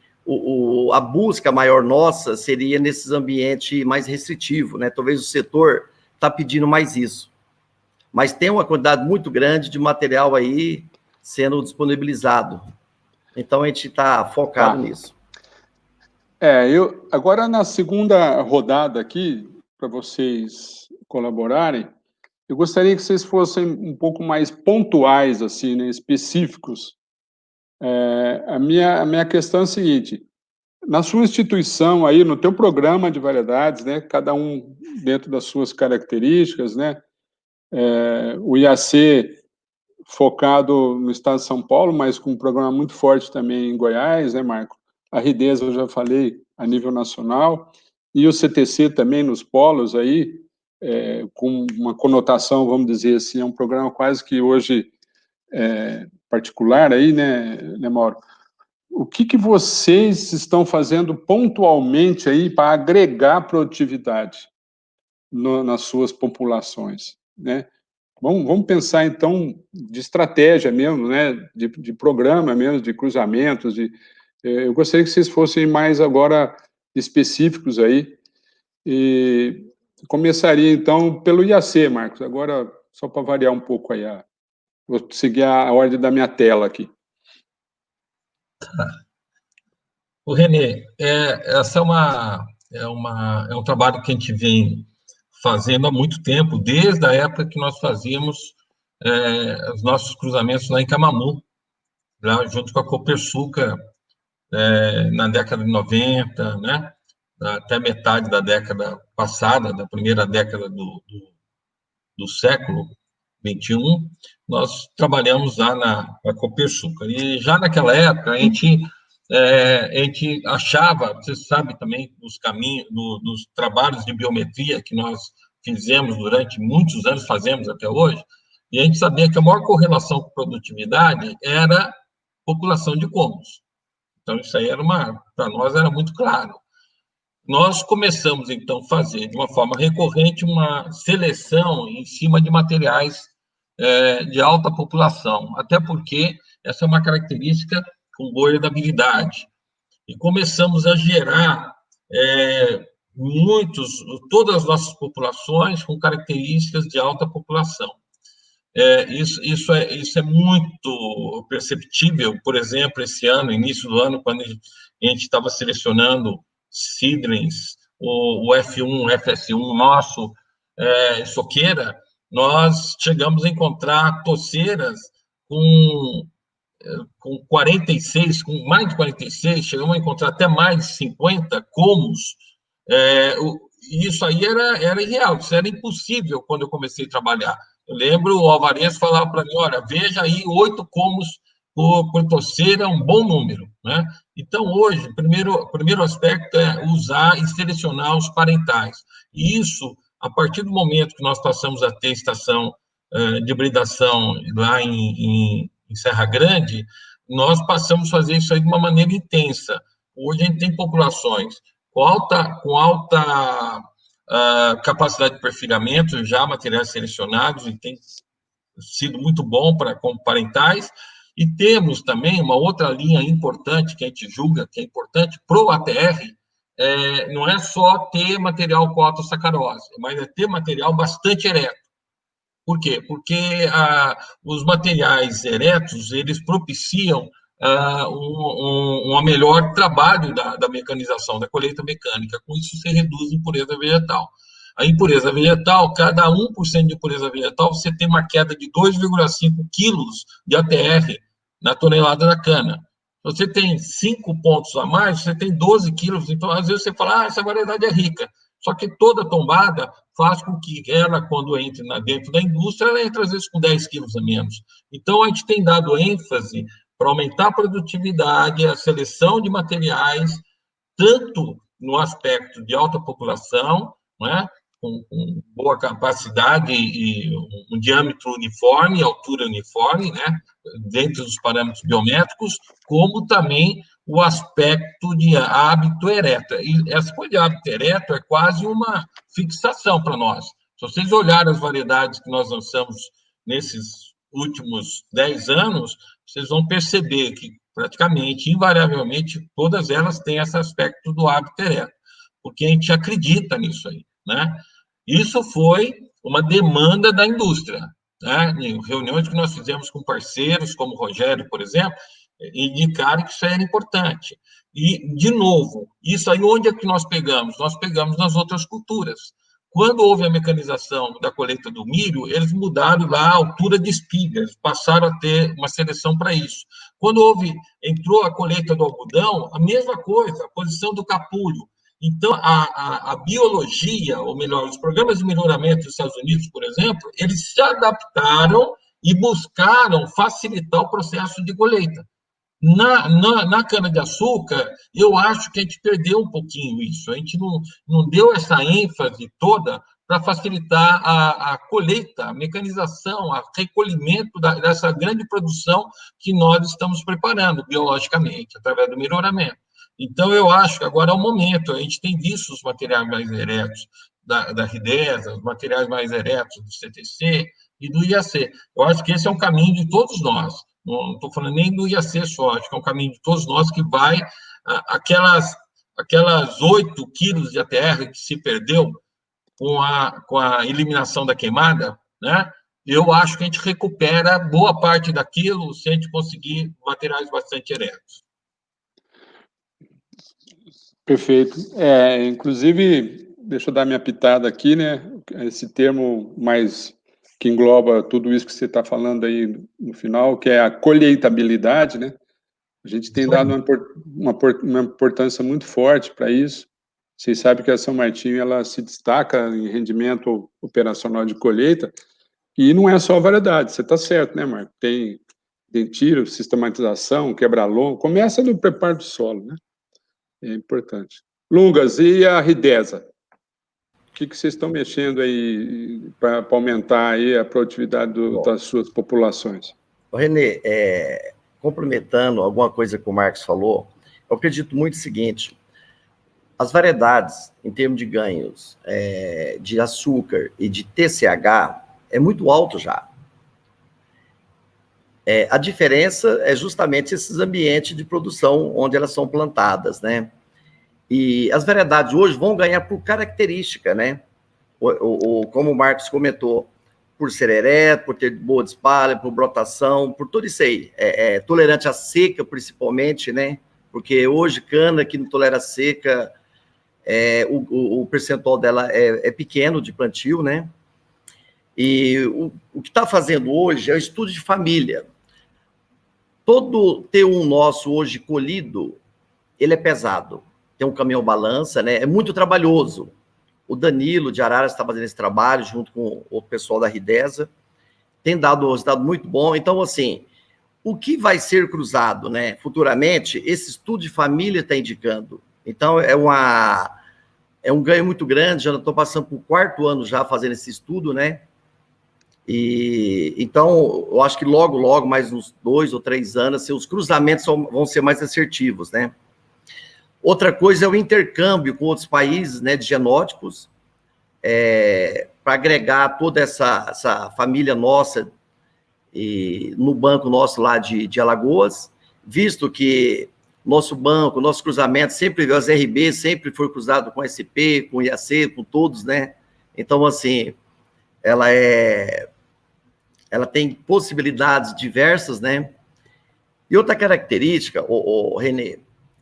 a busca maior nossa seria nesses ambientes mais restritivos, né? Talvez o setor está pedindo mais isso. Mas tem uma quantidade muito grande de material aí sendo disponibilizado. Então, a gente está focado nisso. Agora, na segunda rodada aqui, para vocês colaborarem, eu gostaria que vocês fossem um pouco mais pontuais, assim, né, específicos. A minha questão é a seguinte: na sua instituição, aí, no teu programa de variedades, né, cada um dentro das suas características, né, o IAC focado no estado de São Paulo, mas com um programa muito forte também em Goiás, né, Marco? A RIDES, eu já falei, a nível nacional, e o CTC também nos polos aí, com uma conotação, vamos dizer assim, é um programa quase que hoje particular aí, né, Mauro? O que vocês estão fazendo pontualmente aí para agregar produtividade nas suas populações, né? Vamos pensar, então, de estratégia mesmo, né? De programa mesmo, de cruzamentos. Eu gostaria que vocês fossem mais agora específicos aí. E começaria, então, pelo IAC, Marcos. Agora, só para variar um pouco aí. Vou seguir a ordem da minha tela aqui. O Renê, essa é um trabalho que a gente vem fazendo há muito tempo, desde a época que nós fazíamos os nossos cruzamentos lá em Camamu, lá junto com a Copersucar, na década de 90, né? Até metade da década passada, da primeira década do século XXI, nós trabalhamos lá na Copersucar. E já naquela época, a gente achava, você sabe também, dos caminhos, dos trabalhos de biometria que nós fizemos durante muitos anos, fazemos até hoje, e a gente sabia que a maior correlação com produtividade era população de cômodos. Então, isso aí para nós era muito claro. Nós começamos, então, a fazer, de uma forma recorrente, uma seleção em cima de materiais de alta população, até porque essa é uma característica com boa heredabilidade. E começamos a gerar todas as nossas populações com características de alta população. Isso é muito perceptível. Por exemplo, esse ano, início do ano, quando a gente estava selecionando seedlings, o F1, FS1 nosso, soqueira, nós chegamos a encontrar toceiras com 46, com mais de 46, chegamos a encontrar até mais de 50 comos. Isso aí era irreal, isso era impossível quando eu comecei a trabalhar. Eu lembro, o Alvarez falava para mim, olha, veja aí 8 comos por toceira, é um bom número, né? Então, hoje, o primeiro aspecto é usar e selecionar os parentais. E isso, a partir do momento que nós passamos a ter estação de hibridação lá em Serra Grande, nós passamos a fazer isso aí de uma maneira intensa. Hoje a gente tem populações com alta capacidade de perfilhamento, já materiais selecionados, e tem sido muito bom como parentais. E temos também uma outra linha importante que a gente julga que é importante para o ATR, não é só ter material com alta sacarose, mas é ter material bastante ereto. Por quê? Porque os materiais eretos, eles propiciam um melhor trabalho da mecanização, da colheita mecânica. Com isso, você reduz a impureza vegetal. A impureza vegetal, cada 1% de impureza vegetal, você tem uma queda de 2,5 quilos de ATR na tonelada da cana. Se você tem 5 pontos a mais, você tem 12 quilos. Então, às vezes, você fala, essa variedade é rica. Só que toda tombada faz com que ela, quando entra dentro da indústria, ela entra, às vezes, com 10 quilos a menos. Então, a gente tem dado ênfase para aumentar a produtividade, a seleção de materiais, tanto no aspecto de alta população, né, com boa capacidade e um diâmetro uniforme, altura uniforme, né, dentro dos parâmetros biométricos, como também o aspecto de hábito ereto. E essa coisa de hábito ereto é quase uma fixação para nós. Se vocês olharem as variedades que nós lançamos nesses últimos 10 anos, vocês vão perceber que praticamente, invariavelmente, todas elas têm esse aspecto do hábito ereto, porque a gente acredita nisso aí, né? Isso foi uma demanda da indústria, né? Em reuniões que nós fizemos com parceiros, como o Rogério, por exemplo, indicaram que isso era importante. E, de novo, isso aí onde é que nós pegamos? Nós pegamos nas outras culturas. Quando houve a mecanização da colheita do milho, eles mudaram lá a altura de espigas, passaram a ter uma seleção para isso. Quando entrou a colheita do algodão, a mesma coisa, a posição do capulho. Então, a biologia, ou melhor, os programas de melhoramento dos Estados Unidos, por exemplo, eles se adaptaram e buscaram facilitar o processo de colheita. Na cana-de-açúcar, eu acho que a gente perdeu um pouquinho isso. A gente não deu essa ênfase toda para facilitar a colheita, a mecanização, o recolhimento dessa grande produção que nós estamos preparando biologicamente, através do melhoramento. Então, eu acho que agora é o momento. A gente tem visto os materiais mais eretos da Ridesa, os materiais mais eretos do CTC e do IAC. Eu acho que esse é um caminho de todos nós. Não estou falando nem do IAC só, acho que é um caminho de todos nós que vai... Aquelas 8 quilos de ATR que se perdeu com a eliminação da queimada, né? Eu acho que a gente recupera boa parte daquilo se a gente conseguir materiais bastante eretos. Perfeito. Inclusive, deixa eu dar minha pitada aqui, né? Esse termo mais que engloba tudo isso que você está falando aí no final, que é a colheitabilidade, né? A gente tem dado uma importância muito forte para isso. Vocês sabem que a São Martinho ela se destaca em rendimento operacional de colheita, e não é só variedade, você está certo, né, Marco? Tem tiro, sistematização, quebra-longo, começa no preparo do solo, né? É importante. Lungas, e a Ridesa? O que vocês estão mexendo aí para aumentar aí a produtividade das suas populações? Renê, complementando alguma coisa que o Marcos falou, eu acredito muito o seguinte: as variedades, em termos de ganhos de açúcar e de TCH, é muito alto já. A diferença é justamente esses ambientes de produção onde elas são plantadas, né? E as variedades hoje vão ganhar por característica, né? Como o Marcos comentou, por ser ereto, por ter boa dispalha, por brotação, por tudo isso aí. Tolerante à seca, principalmente, né? Porque hoje, cana que não tolera seca, o percentual dela é pequeno de plantio, né? E o que está fazendo hoje é o estudo de família. Todo T1 nosso hoje colhido, ele é pesado. Tem um caminhão-balança, né? É muito trabalhoso. O Danilo de Araras está fazendo esse trabalho junto com o pessoal da Ridesa. Tem dado um resultado muito bom. Então, assim, o que vai ser cruzado, né? Futuramente, esse estudo de família está indicando. Então, é um ganho muito grande. Já estou passando por 4º ano já fazendo esse estudo, né? E então, eu acho que logo, mais uns 2 ou 3 anos, os cruzamentos vão ser mais assertivos, né? Outra coisa é o intercâmbio com outros países, né, de genótipos. para agregar toda essa família nossa no banco nosso lá de Alagoas, visto que nosso banco, nosso cruzamento, sempre as RB sempre foi cruzado com SP, com IAC, com todos, né? Então, assim, ela tem possibilidades diversas, né? E outra característica, Renê,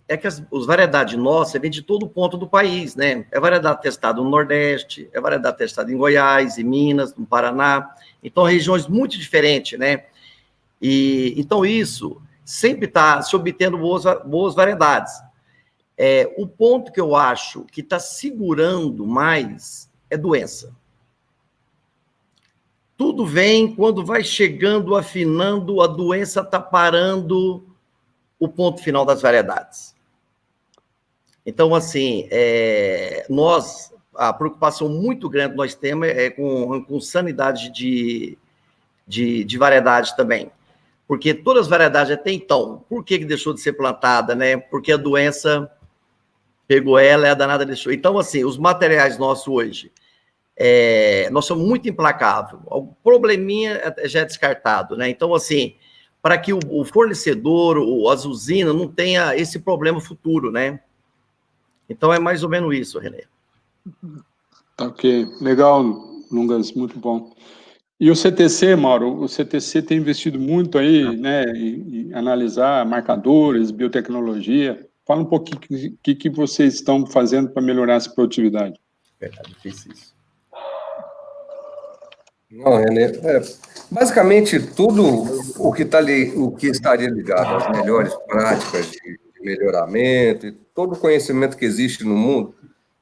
é que as variedades nossas vêm de todo ponto do país, né? É variedade testada no Nordeste, é variedade testada em Goiás, em Minas, no Paraná. Então, regiões muito diferentes, né? E então, isso sempre está se obtendo boas variedades. O ponto que eu acho que está segurando mais é doença. Tudo vem, quando vai chegando, afinando, a doença está parando o ponto final das variedades. Então, assim, a preocupação muito grande que nós temos é com sanidade de variedade também. Porque todas as variedades até então, por que deixou de ser plantada, né? Porque a doença pegou ela e a danada deixou. Então, assim, os materiais nossos hoje, nós somos muito implacáveis. O probleminha já é descartado, né? Então, assim, para que o fornecedor, as usinas, não tenha esse problema futuro, né? Então, é mais ou menos isso, Renê. Tá, ok. Legal, Lungas, muito bom. E o CTC, Mauro, o CTC tem investido muito aí, né, em analisar marcadores, biotecnologia. Fala um pouquinho o que vocês estão fazendo para melhorar essa produtividade. Verdade, difícil isso. Não, Renê, basicamente tudo o que estaria ligado às melhores práticas de melhoramento e todo o conhecimento que existe no mundo,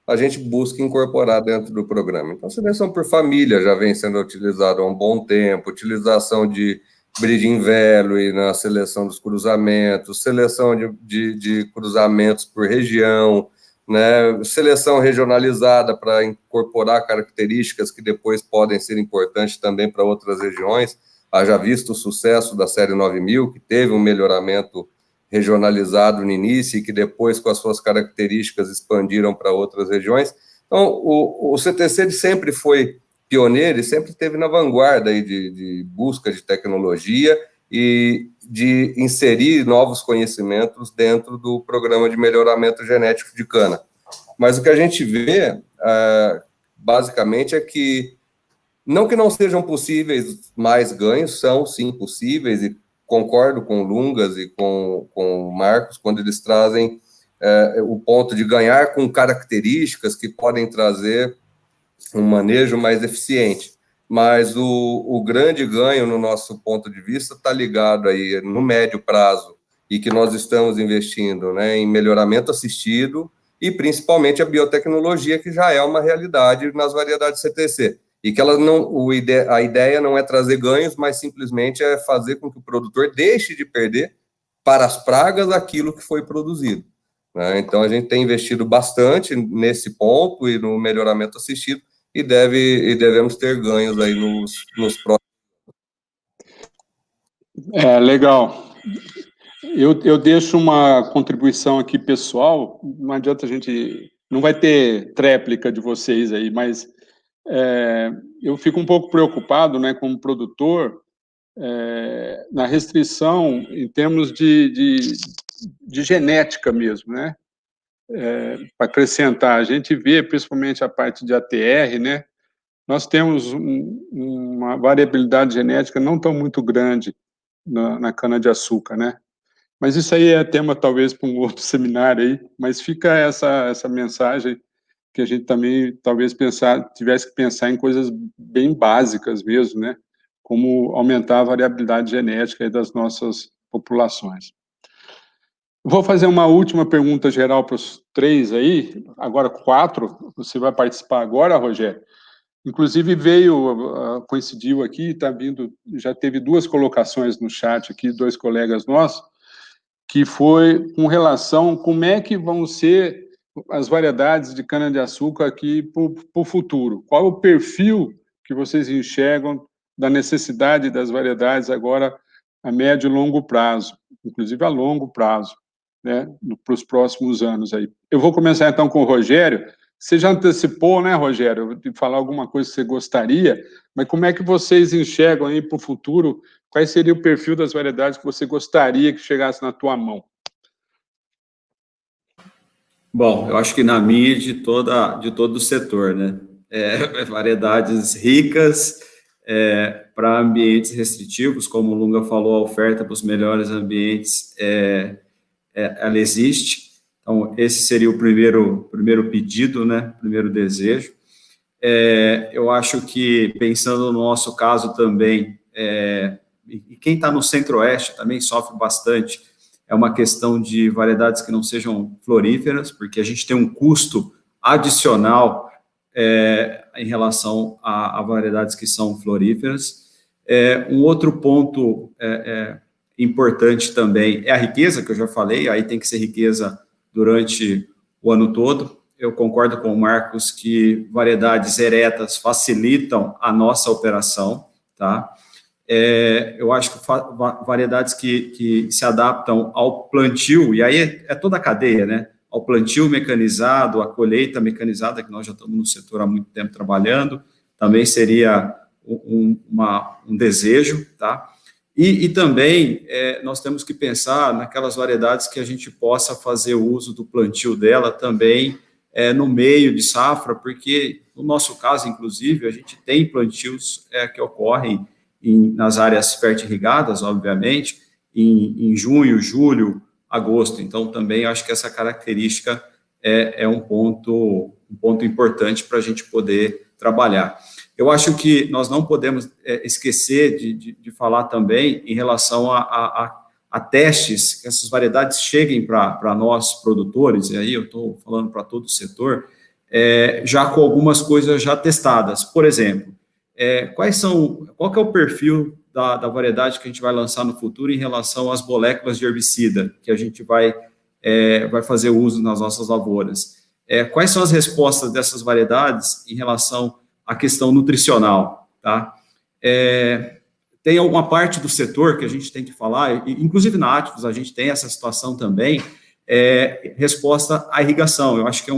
a gente busca incorporar dentro do programa. Então, seleção por família já vem sendo utilizada há um bom tempo, utilização de breeding value na seleção dos cruzamentos, seleção de cruzamentos por região, né, seleção regionalizada para incorporar características que depois podem ser importantes também para outras regiões. Haja visto o sucesso da série 9000, que teve um melhoramento regionalizado no início e que depois, com as suas características, expandiram para outras regiões. Então, o CTC sempre foi pioneiro e sempre esteve na vanguarda aí de busca de tecnologia e de inserir novos conhecimentos dentro do programa de melhoramento genético de cana. Mas o que a gente vê, basicamente, é que não sejam possíveis mais ganhos, são sim possíveis, e concordo com o Lungas e com o Marcos, quando eles trazem o ponto de ganhar com características que podem trazer um manejo mais eficiente. Mas o grande ganho, no nosso ponto de vista, está ligado aí no médio prazo, e que nós estamos investindo, né, em melhoramento assistido e principalmente a biotecnologia, que já é uma realidade nas variedades CTC. E que a ideia não é trazer ganhos, mas simplesmente é fazer com que o produtor deixe de perder para as pragas aquilo que foi produzido, né? Então, a gente tem investido bastante nesse ponto e no melhoramento assistido, e devemos ter ganhos aí nos próximos. Legal. Eu deixo uma contribuição aqui pessoal, não adianta a gente... Não vai ter tréplica de vocês aí, mas eu fico um pouco preocupado, né, como produtor, na restrição em termos de genética mesmo, né? Para acrescentar, a gente vê, principalmente a parte de ATR, né? Nós temos uma variabilidade genética não tão muito grande na cana-de-açúcar, né? Mas isso aí é tema, talvez, para um outro seminário aí, mas fica essa mensagem que a gente também, talvez, tivesse que pensar em coisas bem básicas mesmo, né? Como aumentar a variabilidade genética aí das nossas populações. Vou fazer uma última pergunta geral para os três aí, agora 4, você vai participar agora, Rogério. Inclusive coincidiu aqui, está vindo, já teve 2 colocações no chat aqui, 2 colegas nossos, que foi com relação a como é que vão ser as variedades de cana-de-açúcar aqui para o futuro. Qual é o perfil que vocês enxergam da necessidade das variedades agora a médio e longo prazo, inclusive a longo prazo, né, para os próximos anos aí. Eu vou começar então com o Rogério, Você já antecipou, né, Rogério, de falar alguma coisa que você gostaria, mas como é que vocês enxergam aí para o futuro? Qual seria o perfil das variedades que você gostaria que chegasse na tua mão? Bom, eu acho que na minha de todo o setor, né? Variedades ricas para ambientes restritivos, como o Lunga falou, a oferta para os melhores ambientes ela existe. Então, esse seria o primeiro pedido, né? Primeiro desejo. Eu acho que, pensando no nosso caso também, e quem está no centro-oeste também sofre bastante, é uma questão de variedades que não sejam floríferas, porque a gente tem um custo adicional em relação a variedades que são floríferas. Um outro ponto importante também é a riqueza, que eu já falei, aí tem que ser riqueza durante o ano todo. Eu concordo com o Marcos que variedades eretas facilitam a nossa operação, tá? Eu acho que variedades que se adaptam ao plantio, e aí é toda a cadeia, né? Ao plantio mecanizado, à colheita mecanizada, que nós já estamos no setor há muito tempo trabalhando, também seria um desejo, tá? E também nós temos que pensar naquelas variedades que a gente possa fazer uso do plantio dela também no meio de safra, porque no nosso caso, inclusive, a gente tem plantios que ocorrem nas áreas fertirrigadas, obviamente, em junho, julho, agosto. Então, também acho que essa característica é um ponto importante para a gente poder trabalhar. Eu acho que nós não podemos esquecer de falar também em relação a testes, que essas variedades cheguem para nós, produtores, e aí eu estou falando para todo o setor, já com algumas coisas já testadas. Por exemplo, qual que é o perfil da variedade que a gente vai lançar no futuro em relação às moléculas de herbicida que a gente vai fazer uso nas nossas lavouras? Quais são as respostas dessas variedades em relação à questão nutricional, tá? Tem alguma parte do setor que a gente tem que falar, inclusive na Ativos a gente tem essa situação também, resposta à irrigação. Eu acho que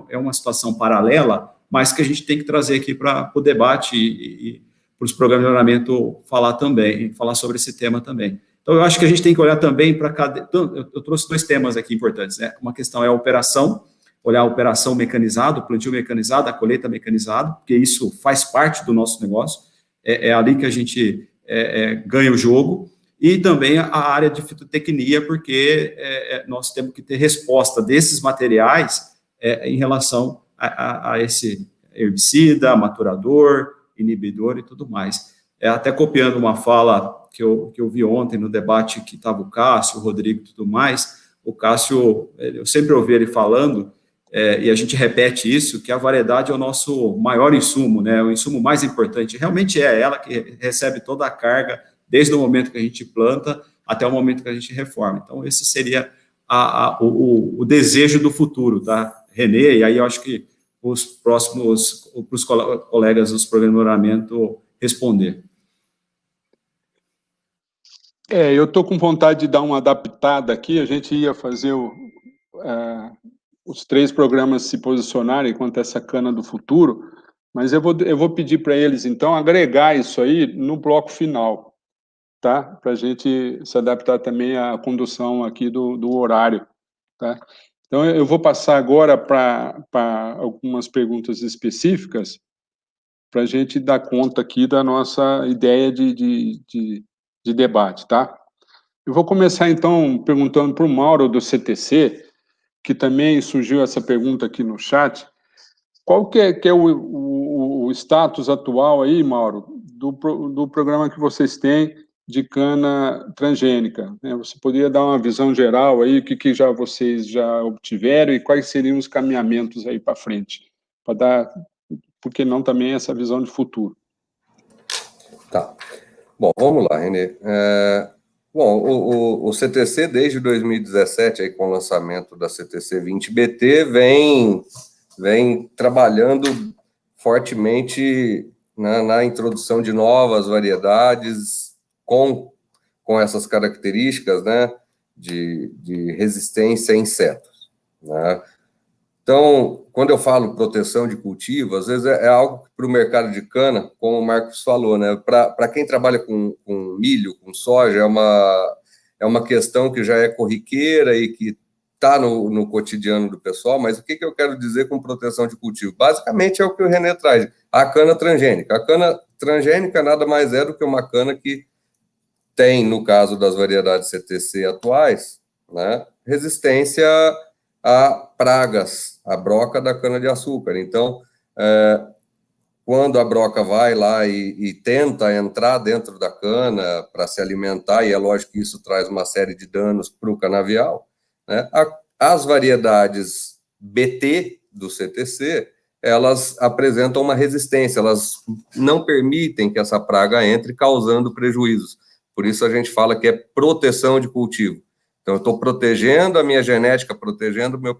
é uma situação paralela, mas que a gente tem que trazer aqui para o debate e para os programas de melhoramento falar sobre esse tema também. Então, eu acho que a gente tem que olhar também para cada... Eu trouxe 2 temas aqui importantes, né? Uma questão é a operação, olhar a operação mecanizada, o plantio mecanizado, a colheita mecanizada, porque isso faz parte do nosso negócio, é ali que a gente ganha o jogo, e também a área de fitotecnia, porque nós temos que ter resposta desses materiais em relação a esse herbicida, maturador, inibidor e tudo mais. Até copiando uma fala que eu vi ontem no debate que estava o Cássio, o Rodrigo e tudo mais, o Cássio, eu sempre ouvi ele falando, e a gente repete isso, que a variedade é o nosso maior insumo, né? O insumo mais importante. Realmente é ela que recebe toda a carga, desde o momento que a gente planta até o momento que a gente reforma. Então, esse seria o desejo do futuro, tá, Renê? E aí eu acho que para os colegas dos programas de melhoramento responder. Eu estou com vontade de dar uma adaptada aqui, a gente ia fazer os 3 programas se posicionarem quanto a essa cana do futuro, mas eu vou pedir para eles, então, agregar isso aí no bloco final, tá? Para a gente se adaptar também à condução aqui do horário, tá? Então, eu vou passar agora para algumas perguntas específicas, para a gente dar conta aqui da nossa ideia de debate, tá? Eu vou começar, então, perguntando para o Mauro, do CTC, que também surgiu essa pergunta aqui no chat. Qual que é o status atual aí, Mauro, do programa que vocês têm de cana transgênica? Você poderia dar uma visão geral aí, o que vocês já obtiveram e quais seriam os caminhamentos aí para frente, para dar, por que não, também essa visão de futuro? Tá. Bom, vamos lá, Renê. O CTC, desde 2017, aí, com o lançamento da CTC 20BT, vem trabalhando fortemente na introdução de novas variedades com essas características, né, de resistência a insetos, né? Então, quando eu falo proteção de cultivo, às vezes é algo para o mercado de cana, como o Marcos falou, né? Para quem trabalha com milho, com soja, é uma questão que já é corriqueira e que está no cotidiano do pessoal, mas o que eu quero dizer com proteção de cultivo? Basicamente é o que o René traz, a cana transgênica. A cana transgênica nada mais é do que uma cana que tem, no caso das variedades CTC atuais, né, resistência a pragas, a broca da cana-de-açúcar. Então, quando a broca vai lá e tenta entrar dentro da cana para se alimentar, e é lógico que isso traz uma série de danos para o canavial, né, as variedades BT do CTC, elas apresentam uma resistência, elas não permitem que essa praga entre, causando prejuízos. Por isso a gente fala que é proteção de cultivo. Então, eu estou protegendo a minha genética, protegendo o meu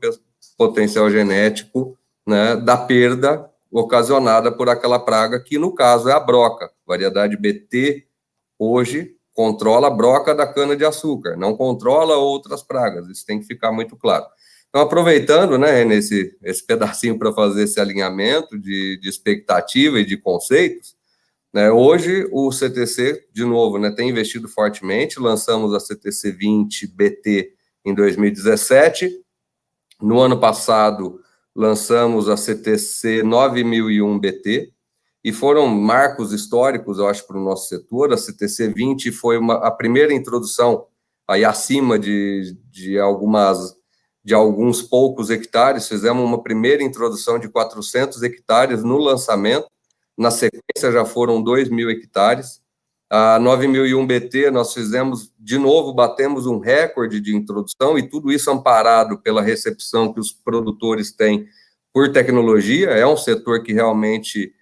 potencial genético, né, da perda ocasionada por aquela praga, que no caso é a broca. Variedade BT, hoje, controla a broca da cana-de-açúcar, não controla outras pragas, isso tem que ficar muito claro. Então, aproveitando, né, esse pedacinho para fazer esse alinhamento de expectativa e de conceitos, né, hoje o CTC, de novo, né, tem investido fortemente, lançamos a CTC 20 BT em 2017, no ano passado lançamos a CTC 9001 BT, e foram marcos históricos, eu acho, para o nosso setor. A CTC 20 foi a primeira introdução aí acima de alguns poucos hectares, fizemos uma primeira introdução de 400 hectares no lançamento, na sequência já foram 2.000 hectares. A 9001 BT nós fizemos, de novo, batemos um recorde de introdução, e tudo isso amparado pela recepção que os produtores têm por tecnologia. É um setor que realmente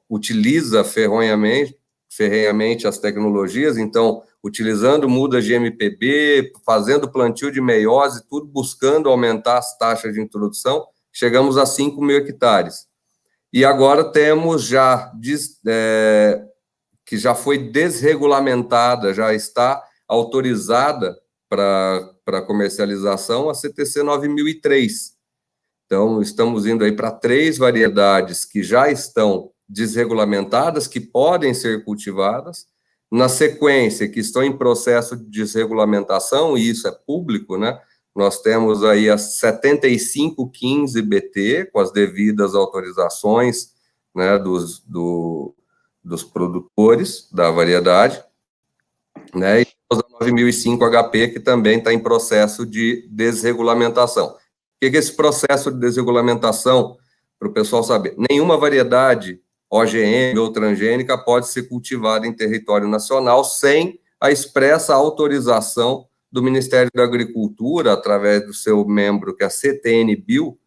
utiliza ferrenhamente as tecnologias, então, utilizando mudas de MPB, fazendo plantio de meiose, tudo buscando aumentar as taxas de introdução, chegamos a 5.000 hectares. E agora temos já, que já foi desregulamentada, já está autorizada para comercialização, a CTC 9003. Então, estamos indo aí para 3 variedades que já estão desregulamentadas, que podem ser cultivadas. Na sequência, que estão em processo de desregulamentação, e isso é público, né? Nós temos aí a 7515 BT, com as devidas autorizações, né, dos produtores da variedade, né, e a 9005 HP, que também está em processo de desregulamentação. O que é esse processo de desregulamentação, para o pessoal saber? Nenhuma variedade OGM ou transgênica pode ser cultivada em território nacional sem a expressa autorização do Ministério da Agricultura, através do seu membro, que é a CTN-Bio,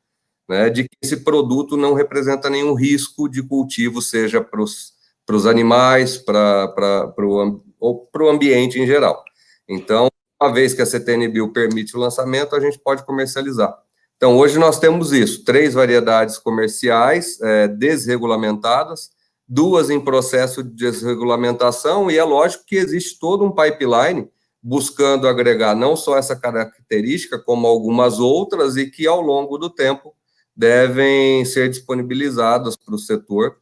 né, de que esse produto não representa nenhum risco de cultivo, seja para os animais, para o ambiente em geral. Então, uma vez que a CTN-Bio permite o lançamento, a gente pode comercializar. Então, hoje nós temos isso, 3 variedades comerciais desregulamentadas, 2 em processo de desregulamentação, e é lógico que existe todo um pipeline buscando agregar não só essa característica, como algumas outras, e que ao longo do tempo devem ser disponibilizadas para o setor,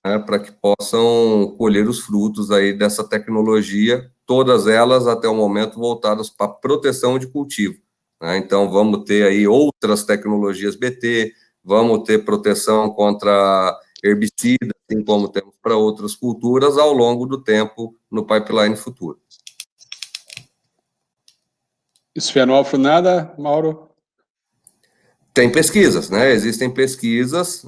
né, para que possam colher os frutos aí dessa tecnologia, todas elas até o momento voltadas para proteção de cultivo, né? Então, vamos ter aí outras tecnologias BT, vamos ter proteção contra herbicidas, assim como temos para outras culturas, ao longo do tempo no pipeline futuro. Esfenófilo nada, Mauro? Tem pesquisas, né? Existem pesquisas,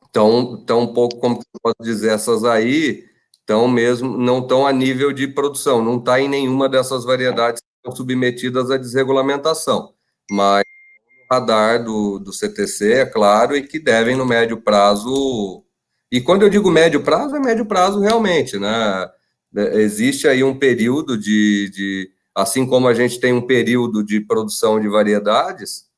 então um pouco, como eu posso dizer, essas aí não estão a nível de produção, não está em nenhuma dessas variedades que estão submetidas à desregulamentação, mas o radar do CTC, é claro, e que devem no médio prazo, e quando eu digo médio prazo, é médio prazo realmente, né? Existe aí um período assim como a gente tem um período de produção de variedades,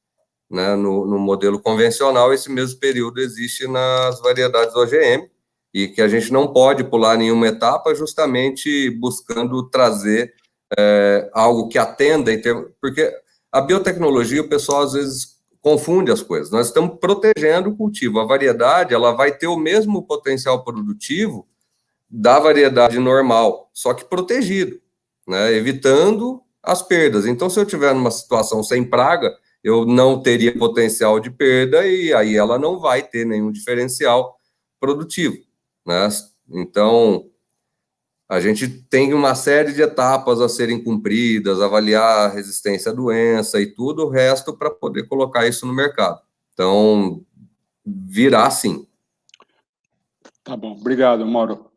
né, no modelo convencional, esse mesmo período existe nas variedades OGM, e que a gente não pode pular nenhuma etapa, justamente buscando trazer algo que atenda, porque a biotecnologia, o pessoal às vezes confunde as coisas. Nós estamos protegendo o cultivo. A variedade, ela vai ter o mesmo potencial produtivo da variedade normal, só que protegido, né? Evitando as perdas. Então, se eu tiver numa situação sem praga, eu não teria potencial de perda e aí ela não vai ter nenhum diferencial produtivo, né? Então, a gente tem uma série de etapas a serem cumpridas, avaliar a resistência à doença e tudo o resto para poder colocar isso no mercado. Então, virá sim. Tá bom, obrigado, Mauro.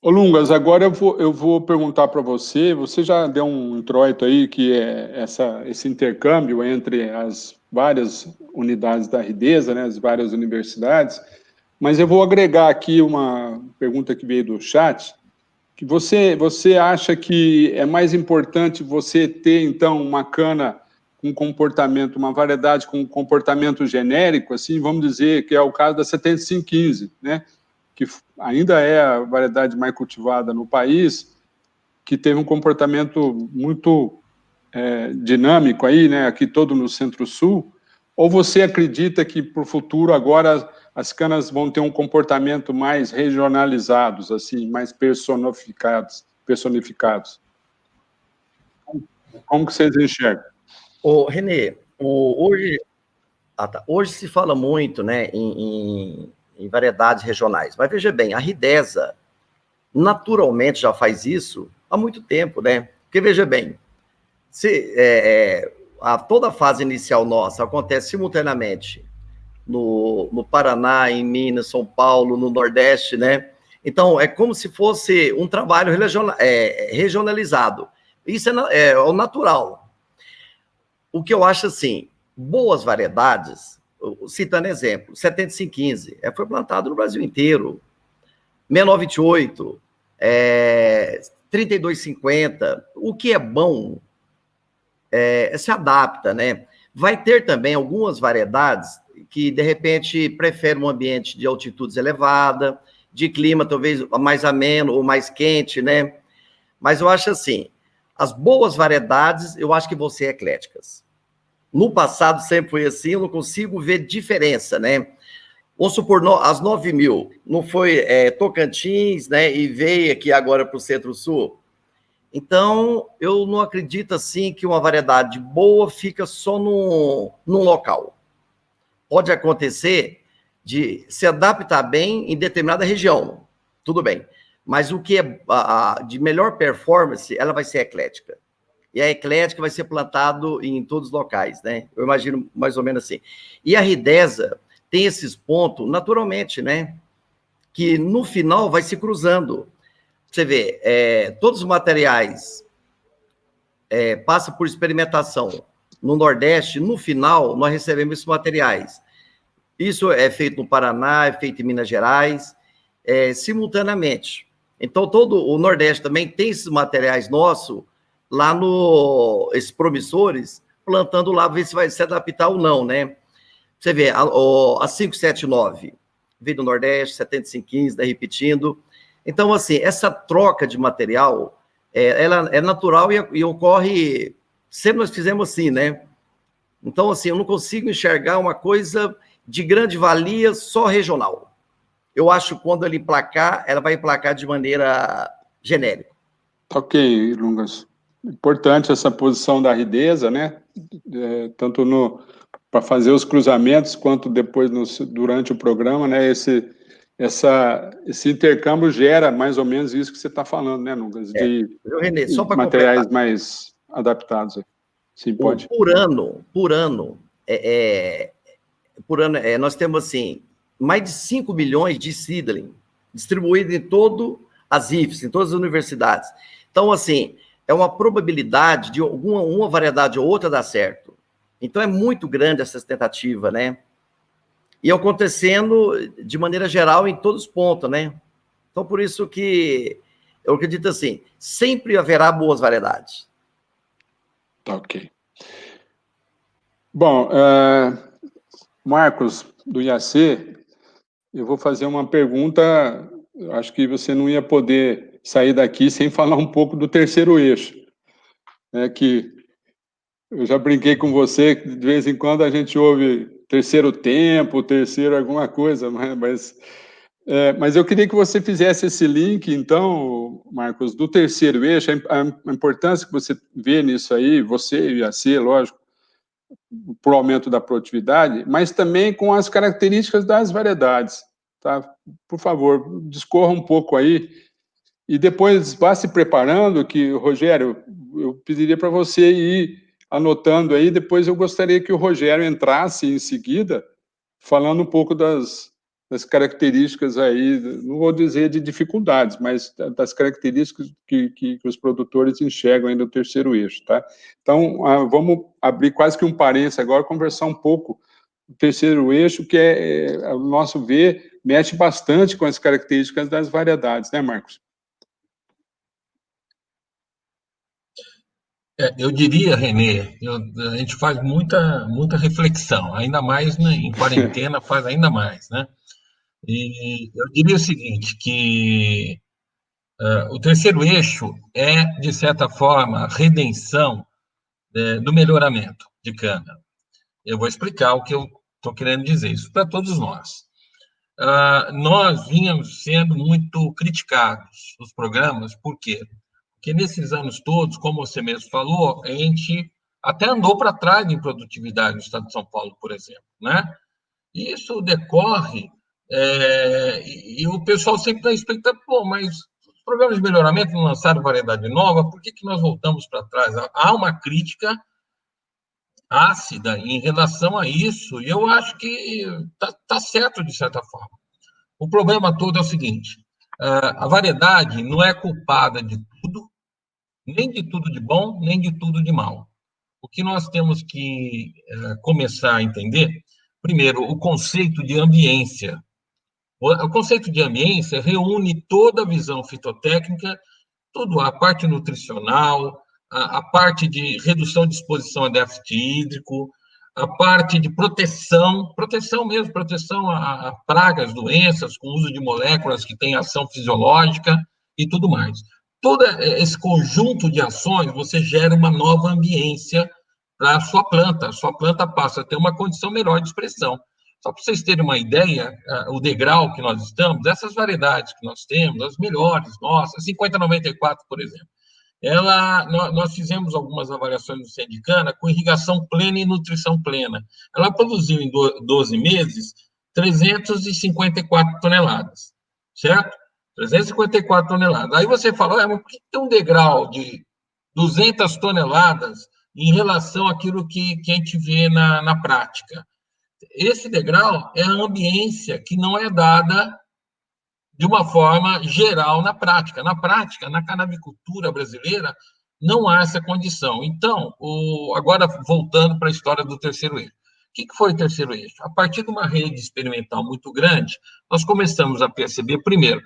Ô, Lungas, agora eu vou perguntar para você, você já deu um introito aí, que é esse intercâmbio entre as várias unidades da Ridesa, né, as várias universidades, mas eu vou agregar aqui uma pergunta que veio do chat, que você acha que é mais importante você ter, então, uma cana com comportamento, uma variedade com comportamento genérico, assim, vamos dizer, que é o caso da 7515, né, que ainda é a variedade mais cultivada no país, que teve um comportamento muito dinâmico aí, né, aqui todo no Centro-Sul, ou você acredita que, para o futuro, agora as canas vão ter um comportamento mais regionalizados, assim, mais personificados? Como que vocês enxergam? Ô, Renê, hoje se fala muito, né, em variedades regionais, mas veja bem, a Ridesa naturalmente já faz isso há muito tempo, né? Porque veja bem, toda a fase inicial nossa acontece simultaneamente no Paraná, em Minas, São Paulo, no Nordeste, né? Então, é como se fosse um trabalho regionalizado. Isso é o natural. O que eu acho, assim, boas variedades, citando exemplo, 7515, foi plantado no Brasil inteiro, 6928, 3250, o que é bom se adapta, né? Vai ter também algumas variedades que, de repente, preferem um ambiente de altitudes elevada, de clima talvez mais ameno ou mais quente, né? Mas eu acho assim, as boas variedades, eu acho que vão ser ecléticas. No passado sempre foi assim, eu não consigo ver diferença, né? Vamos supor, as 9.000, não foi Tocantins, né? E veio aqui agora para o Centro-Sul. Então, eu não acredito, assim, que uma variedade boa fica só num local. Pode acontecer de se adaptar bem em determinada região, tudo bem. Mas o que é de melhor performance, ela vai ser eclética. E a eclética vai ser plantado em todos os locais, né? Eu imagino mais ou menos assim. E a Ridesa tem esses pontos, naturalmente, né? Que no final vai se cruzando. Você vê, todos os materiais passam por experimentação. No Nordeste, no final, nós recebemos esses materiais. Isso é feito no Paraná, é feito em Minas Gerais, simultaneamente. Então, todo o Nordeste também tem esses materiais nossos, lá esses promissores, plantando lá, ver se vai se adaptar ou não, né? Você vê, a 579 veio do Nordeste, 7515, repetindo. Então, assim, essa troca de material, ela é natural e ocorre, sempre nós fizemos assim, né? Então, assim, eu não consigo enxergar uma coisa de grande valia só regional. Eu acho que quando ela emplacar, ela vai emplacar de maneira genérica. Ok, Lungas. Importante essa posição da Ridesa, né? Tanto para fazer os cruzamentos, quanto depois durante o programa, né? Esse intercâmbio gera mais ou menos isso que você está falando, né, Lucas? Renê, só para materiais completar, mais adaptados. Sim, pode. Por ano, nós temos, assim, mais de 5 milhões de seedling distribuídos em todas as IFES, em todas as universidades. Então, assim, é uma probabilidade de uma variedade ou outra dar certo. Então, é muito grande essa tentativa, né? E acontecendo de maneira geral em todos os pontos, né? Então, por isso que eu acredito assim, sempre haverá boas variedades. Tá, ok. Bom, Marcos, do IAC, eu vou fazer uma pergunta, acho que você não ia poder sair daqui sem falar um pouco do terceiro eixo, né, que Eu já brinquei com você que de vez em quando a gente ouve terceiro tempo, terceiro alguma coisa, mas eu queria que você fizesse esse link, então, Marcos, do terceiro eixo, a importância que você vê nisso aí, você e a C, lógico, para o aumento da produtividade, mas também com as características das variedades, tá? Por favor, discorra um pouco aí, e depois vá se preparando, que, Rogério, eu pediria para você ir anotando aí, depois eu gostaria que o Rogério entrasse em seguida, falando um pouco das características aí, não vou dizer de dificuldades, mas das características que os produtores enxergam aí no terceiro eixo, tá? Então, vamos abrir quase que um parênteses agora, conversar um pouco do terceiro eixo, que ao nosso ver, mexe bastante com as características das variedades, né, Marcos? Eu diria, Renê, a gente faz muita reflexão, ainda mais, né, em quarentena faz ainda mais, né? E eu diria o seguinte, que o terceiro eixo é, de certa forma, a redenção do melhoramento de cana. Eu vou explicar o que eu estou querendo dizer, isso para todos nós. Nós vínhamos sendo muito criticados nos programas, por quê? Porque nesses anos todos, como você mesmo falou, a gente até andou para trás em produtividade no estado de São Paulo, por exemplo, né? E isso decorre, e o pessoal sempre está expectando, pô, mas os programas de melhoramento não lançaram variedade nova, por que nós voltamos para trás? Há uma crítica ácida em relação a isso, e eu acho que tá certo de certa forma. O problema todo é o seguinte: a variedade não é culpada de tudo, nem de tudo de bom, nem de tudo de mal. O que nós temos que começar a entender, primeiro, o conceito de ambiência. O conceito de ambiência reúne toda a visão fitotécnica, tudo, a parte nutricional, a parte de redução de exposição a déficit hídrico, a parte de proteção mesmo, proteção a pragas, doenças, com uso de moléculas que têm ação fisiológica e tudo mais. Todo esse conjunto de ações, você gera uma nova ambiência para a sua planta passa a ter uma condição melhor de expressão. Só para vocês terem uma ideia, o degrau que nós estamos, essas variedades que nós temos, as melhores nossas, 5094, por exemplo, nós fizemos algumas avaliações no Sendicana com irrigação plena e nutrição plena. Ela produziu em 12 meses 354 toneladas, certo? 354 toneladas. Aí você fala, mas por que tem um degrau de 200 toneladas em relação àquilo que a gente vê na prática? Esse degrau é a ambiência que não é dada de uma forma geral na prática. Na prática, na canavicultura brasileira, não há essa condição. Então, agora voltando para a história do terceiro eixo. O que foi o terceiro eixo? A partir de uma rede experimental muito grande, nós começamos a perceber, primeiro,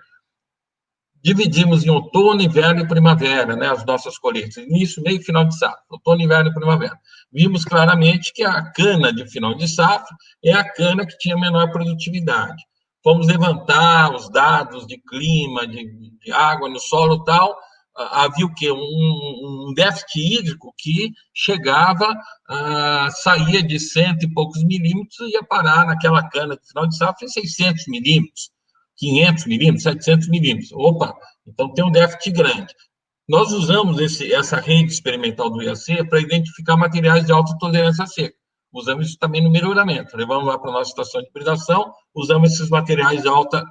dividimos em outono, inverno e primavera, né, as nossas colheitas, início, meio e final de safra, outono, inverno e primavera. Vimos claramente que a cana de final de safra é a cana que tinha menor produtividade. Fomos levantar os dados de clima, de água no solo e tal, havia o quê? Um déficit hídrico que chegava, saía de 100 e poucos milímetros e ia parar naquela cana de final de safra em 600 milímetros. 500 milímetros, 700 milímetros. Opa, então tem um déficit grande. Nós usamos essa rede experimental do IAC para identificar materiais de alta tolerância seca. Usamos isso também no melhoramento. Levamos lá para a nossa estação de hibridação, usamos esses materiais de alta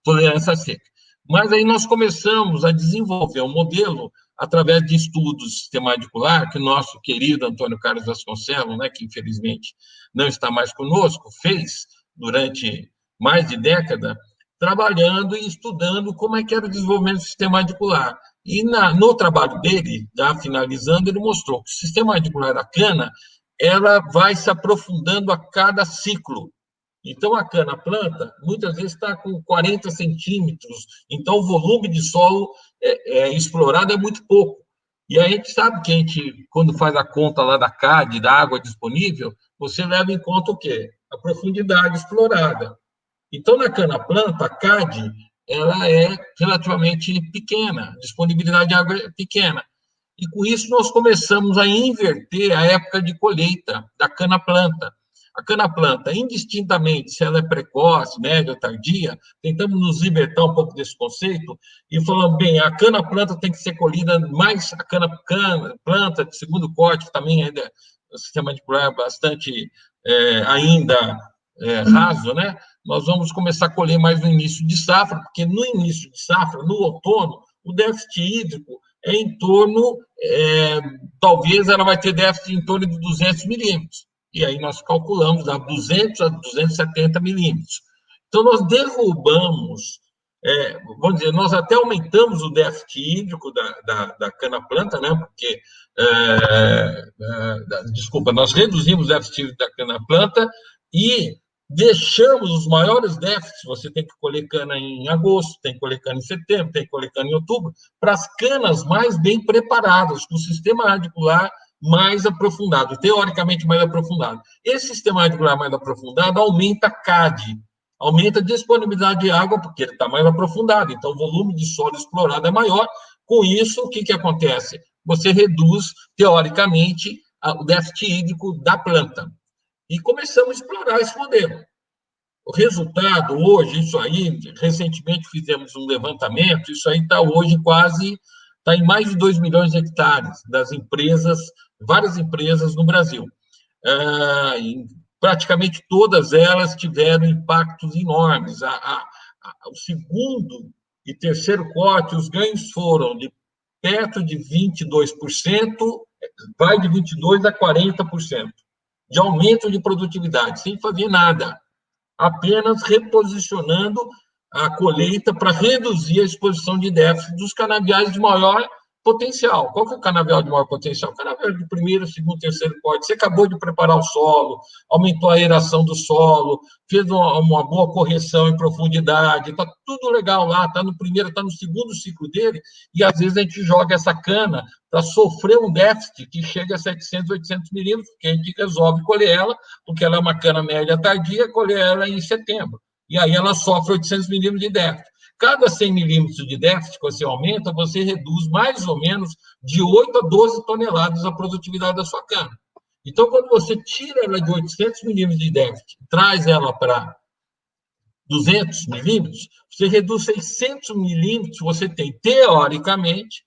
tolerância seca. Mas aí nós começamos a desenvolver um modelo através de estudos do sistema radicular, que o nosso querido Antônio Carlos Vasconcelos, né, que infelizmente não está mais conosco, fez durante mais de década, trabalhando e estudando como é que era o desenvolvimento do sistema radicular. E no trabalho dele, já finalizando, ele mostrou que o sistema radicular da cana, ela vai se aprofundando a cada ciclo. Então, a cana-planta, muitas vezes, está com 40 centímetros, então o volume de solo explorado é muito pouco. E a gente sabe que a gente, quando faz a conta lá da CAD, da água disponível, você leva em conta o quê? A profundidade explorada. Então, na cana-planta, a CAD ela é relativamente pequena, a disponibilidade de água é pequena. E com isso nós começamos a inverter a época de colheita da cana-planta. A cana-planta, indistintamente, se ela é precoce, média, tardia, tentamos nos libertar um pouco desse conceito e falamos, bem, a cana-planta tem que ser colhida mais, a cana-planta de segundo corte, que também ainda o sistema de é bastante ainda raso, né? Nós vamos começar a colher mais no início de safra, porque no início de safra, no outono, o déficit hídrico é em torno, talvez ela vai ter déficit em torno de 200 milímetros. E aí nós calculamos a 200 a 270 milímetros. Então, nós derrubamos, vamos dizer, nós até aumentamos o déficit hídrico da cana-planta, né? Porque, desculpa, nós reduzimos o déficit hídrico da cana-planta e deixamos os maiores déficits. Você tem que colher cana em agosto, tem que colher cana em setembro, tem que colher cana em outubro, para as canas mais bem preparadas, com o sistema radicular mais aprofundado, teoricamente mais aprofundado. Esse sistema radicular mais aprofundado aumenta a CAD, aumenta a disponibilidade de água, porque ele está mais aprofundado, então o volume de solo explorado é maior. Com isso, o que acontece? Você reduz, teoricamente, o déficit hídrico da planta. E começamos a explorar esse modelo. O resultado, hoje, isso aí, recentemente fizemos um levantamento, isso aí está hoje está em mais de 2 milhões de hectares das empresas, várias empresas no Brasil. Praticamente todas elas tiveram impactos enormes. O segundo e terceiro corte, os ganhos foram de perto de 22%, vai de 22% a 40%, de aumento de produtividade, sem fazer nada, apenas reposicionando a colheita para reduzir a exposição de déficit dos canaviais de maior potencial. Qual que é o canavial de maior potencial? O canavial de primeiro, segundo, terceiro corte. Você acabou de preparar o solo, aumentou a aeração do solo, fez uma boa correção em profundidade, está tudo legal lá, está no primeiro, está no segundo ciclo dele, e às vezes a gente joga essa cana para sofrer um déficit que chega a 700, 800 milímetros, que a gente resolve colher ela, porque ela é uma cana média tardia, colher ela em setembro. E aí ela sofre 800 milímetros de déficit. Cada 100 milímetros de déficit que você aumenta, você reduz mais ou menos de 8 a 12 toneladas a produtividade da sua cana. Então, quando você tira ela de 800 milímetros de déficit, traz ela para 200 milímetros, você reduz 600 milímetros, você tem, teoricamente,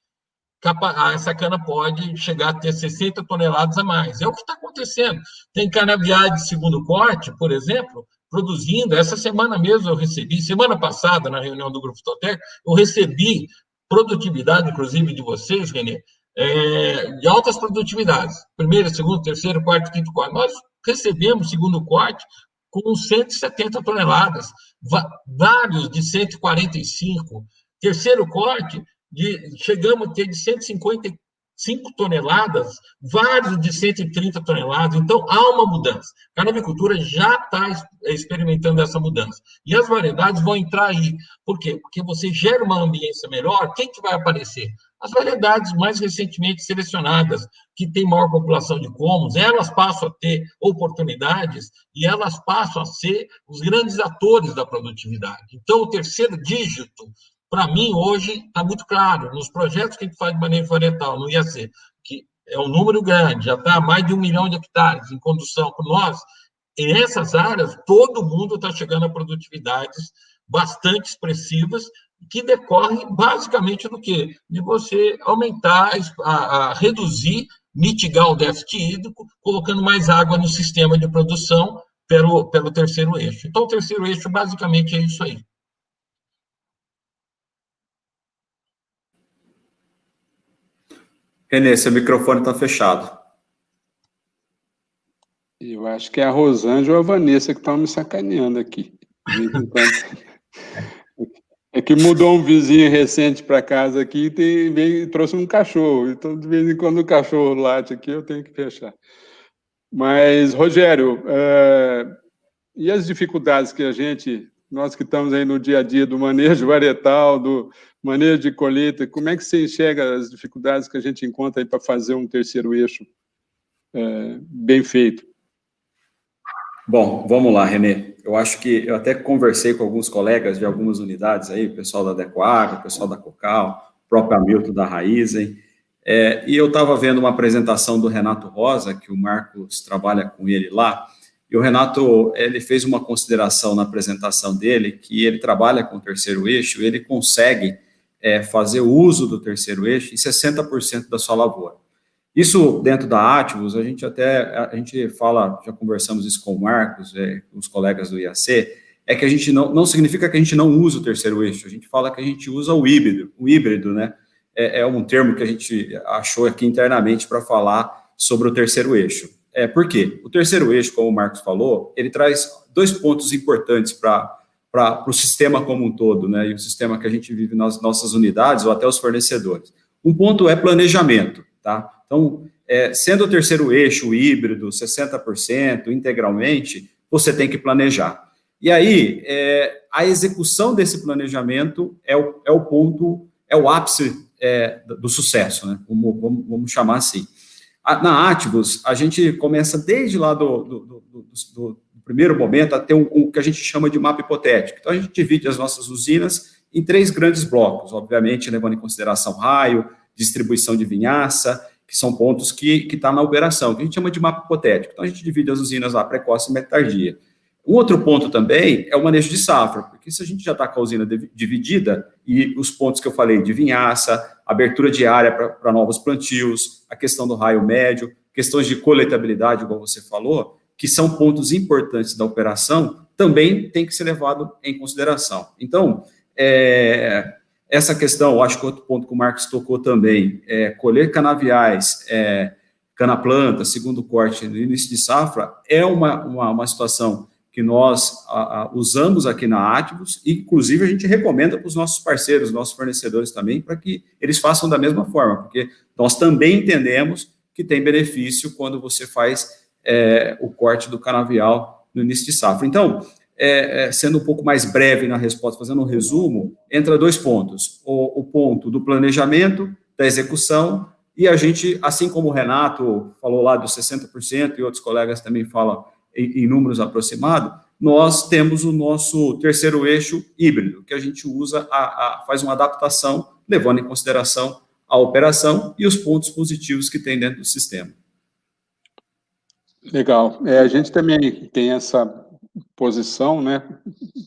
essa cana pode chegar a ter 60 toneladas a mais. É o que está acontecendo. Tem canaviais de segundo corte, por exemplo, produzindo. Essa semana mesmo eu recebi, semana passada, na reunião do Grupo Fitotec, eu recebi produtividade, inclusive de vocês, Renê, de altas produtividades. Primeiro, segundo, terceiro, quarto, quinto corte. Nós recebemos segundo corte com 170 toneladas, vários de 145. Terceiro corte, chegamos a ter de 155 toneladas, vários de 130 toneladas. Então, há uma mudança. A canavicultura já está experimentando essa mudança. E as variedades vão entrar aí. Por quê? Porque você gera uma ambiência melhor, quem que vai aparecer? As variedades mais recentemente selecionadas, que têm maior população de cômodos, elas passam a ter oportunidades e elas passam a ser os grandes atores da produtividade. Então, o terceiro dígito, para mim, hoje, está muito claro, nos projetos que a gente faz de manejo varietal, no IAC, que é um número grande, já está mais de 1 milhão de hectares em condução por nós, em essas áreas, todo mundo está chegando a produtividades bastante expressivas, que decorrem basicamente do quê? De você aumentar, a reduzir, mitigar o déficit hídrico, colocando mais água no sistema de produção pelo terceiro eixo. Então, o terceiro eixo, basicamente, é isso aí. Renê, seu microfone está fechado. Eu acho que é a Rosângela ou a Vanessa que estão me sacaneando aqui. É que mudou um vizinho recente para casa aqui e trouxe um cachorro. Então, de vez em quando o cachorro late aqui, eu tenho que fechar. Mas, Rogério, e as dificuldades que nós que estamos aí no dia a dia do manejo varietal, do manejo de colheita, como é que você enxerga as dificuldades que a gente encontra aí para fazer um terceiro eixo bem feito? Bom, vamos lá, Renê. Eu acho que eu até conversei com alguns colegas de algumas unidades aí, o pessoal da Adecoagro, o pessoal da Cocal, o próprio Hamilton da Raizen. E eu estava vendo uma apresentação do Renato Rosa, que o Marcos trabalha com ele lá, e o Renato, ele fez uma consideração na apresentação dele, que ele trabalha com o terceiro eixo, ele consegue fazer o uso do terceiro eixo em 60% da sua lavoura. Isso, dentro da Ativus, a gente fala, já conversamos isso com o Marcos, com os colegas do IAC, que a gente não significa que a gente não usa o terceiro eixo, a gente fala que a gente usa o híbrido, né? É um termo que a gente achou aqui internamente para falar sobre o terceiro eixo. Por quê? O terceiro eixo, como o Marcos falou, ele traz 2 pontos importantes para o sistema como um todo, né? E o sistema que a gente vive nas nossas unidades ou até os fornecedores. Um ponto é planejamento, tá? Então, sendo o terceiro eixo híbrido, 60%, integralmente, você tem que planejar. E aí, a execução desse planejamento é o ponto, é o ápice do sucesso, né? Vamos chamar assim. Na Ativus, a gente começa desde lá do primeiro momento a ter o que a gente chama de mapa hipotético. Então, a gente divide as nossas usinas em 3 grandes blocos, obviamente, levando em consideração raio, distribuição de vinhaça, que são pontos que estão na operação, que a gente chama de mapa hipotético. Então, a gente divide as usinas lá, precoce e média tardia. Um outro ponto também é o manejo de safra, porque se a gente já está com a usina dividida, e os pontos que eu falei de vinhaça, abertura de área para novos plantios, a questão do raio médio, questões de coletabilidade, igual você falou, que são pontos importantes da operação, também tem que ser levado em consideração. Então, essa questão, eu acho que outro ponto que o Marcos tocou também, colher canaviais, cana-planta, segundo corte no início de safra, é uma situação que nós usamos aqui na Ativus, e inclusive a gente recomenda para os nossos parceiros, nossos fornecedores também, para que eles façam da mesma forma, porque nós também entendemos que tem benefício quando você faz o corte do canavial no início de safra. Então, sendo um pouco mais breve na resposta, fazendo um resumo, entra 2 pontos. O ponto do planejamento, da execução, e a gente, assim como o Renato falou lá dos 60%, e outros colegas também falam em números aproximados, nós temos o nosso terceiro eixo híbrido, que a gente usa, faz uma adaptação, levando em consideração a operação e os pontos positivos que tem dentro do sistema. Legal. A gente também tem essa posição, né,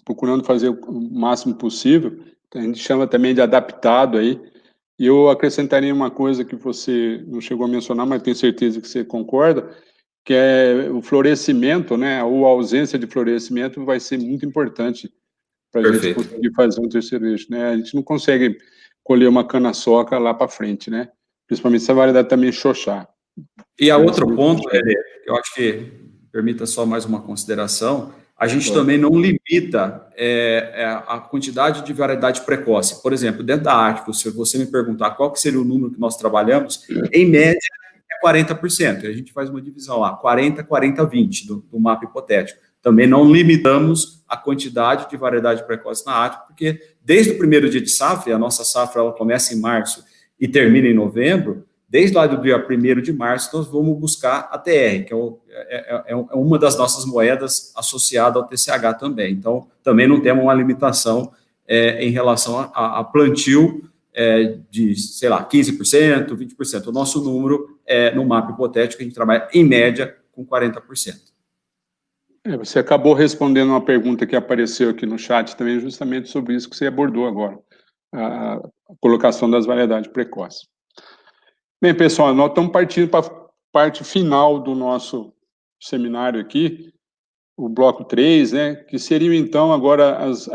procurando fazer o máximo possível, a gente chama também de adaptado aí, e eu acrescentaria uma coisa que você não chegou a mencionar, mas tenho certeza que você concorda, que é o florescimento, né, ou a ausência de florescimento vai ser muito importante para a gente conseguir fazer um terceiro eixo, né? A gente não consegue colher uma cana-soca lá para frente, né? Principalmente se a variedade também xoxar. E a outro ponto, eu acho que, permita só mais uma consideração, a gente também não limita a quantidade de variedade precoce. Por exemplo, dentro da Ativus, se você me perguntar qual que seria o número que nós trabalhamos, em média, 40%, e a gente faz uma divisão lá, 40, 40, 20 do mapa hipotético. Também não limitamos a quantidade de variedade precoce na Ativus, porque desde o primeiro dia de safra, e a nossa safra ela começa em março e termina em novembro, desde lá do dia 1º de março, nós vamos buscar a TR, que é uma das nossas moedas associada ao TCH também. Então, também não temos uma limitação em relação a plantio de, sei lá, 15%, 20%. O nosso número no mapa hipotético, a gente trabalha, em média, com 40%. Você acabou respondendo uma pergunta que apareceu aqui no chat também, justamente sobre isso que você abordou agora, a colocação das variedades precoces. Bem, pessoal, nós estamos partindo para a parte final do nosso seminário aqui, o bloco 3, né, que seriam, então, agora as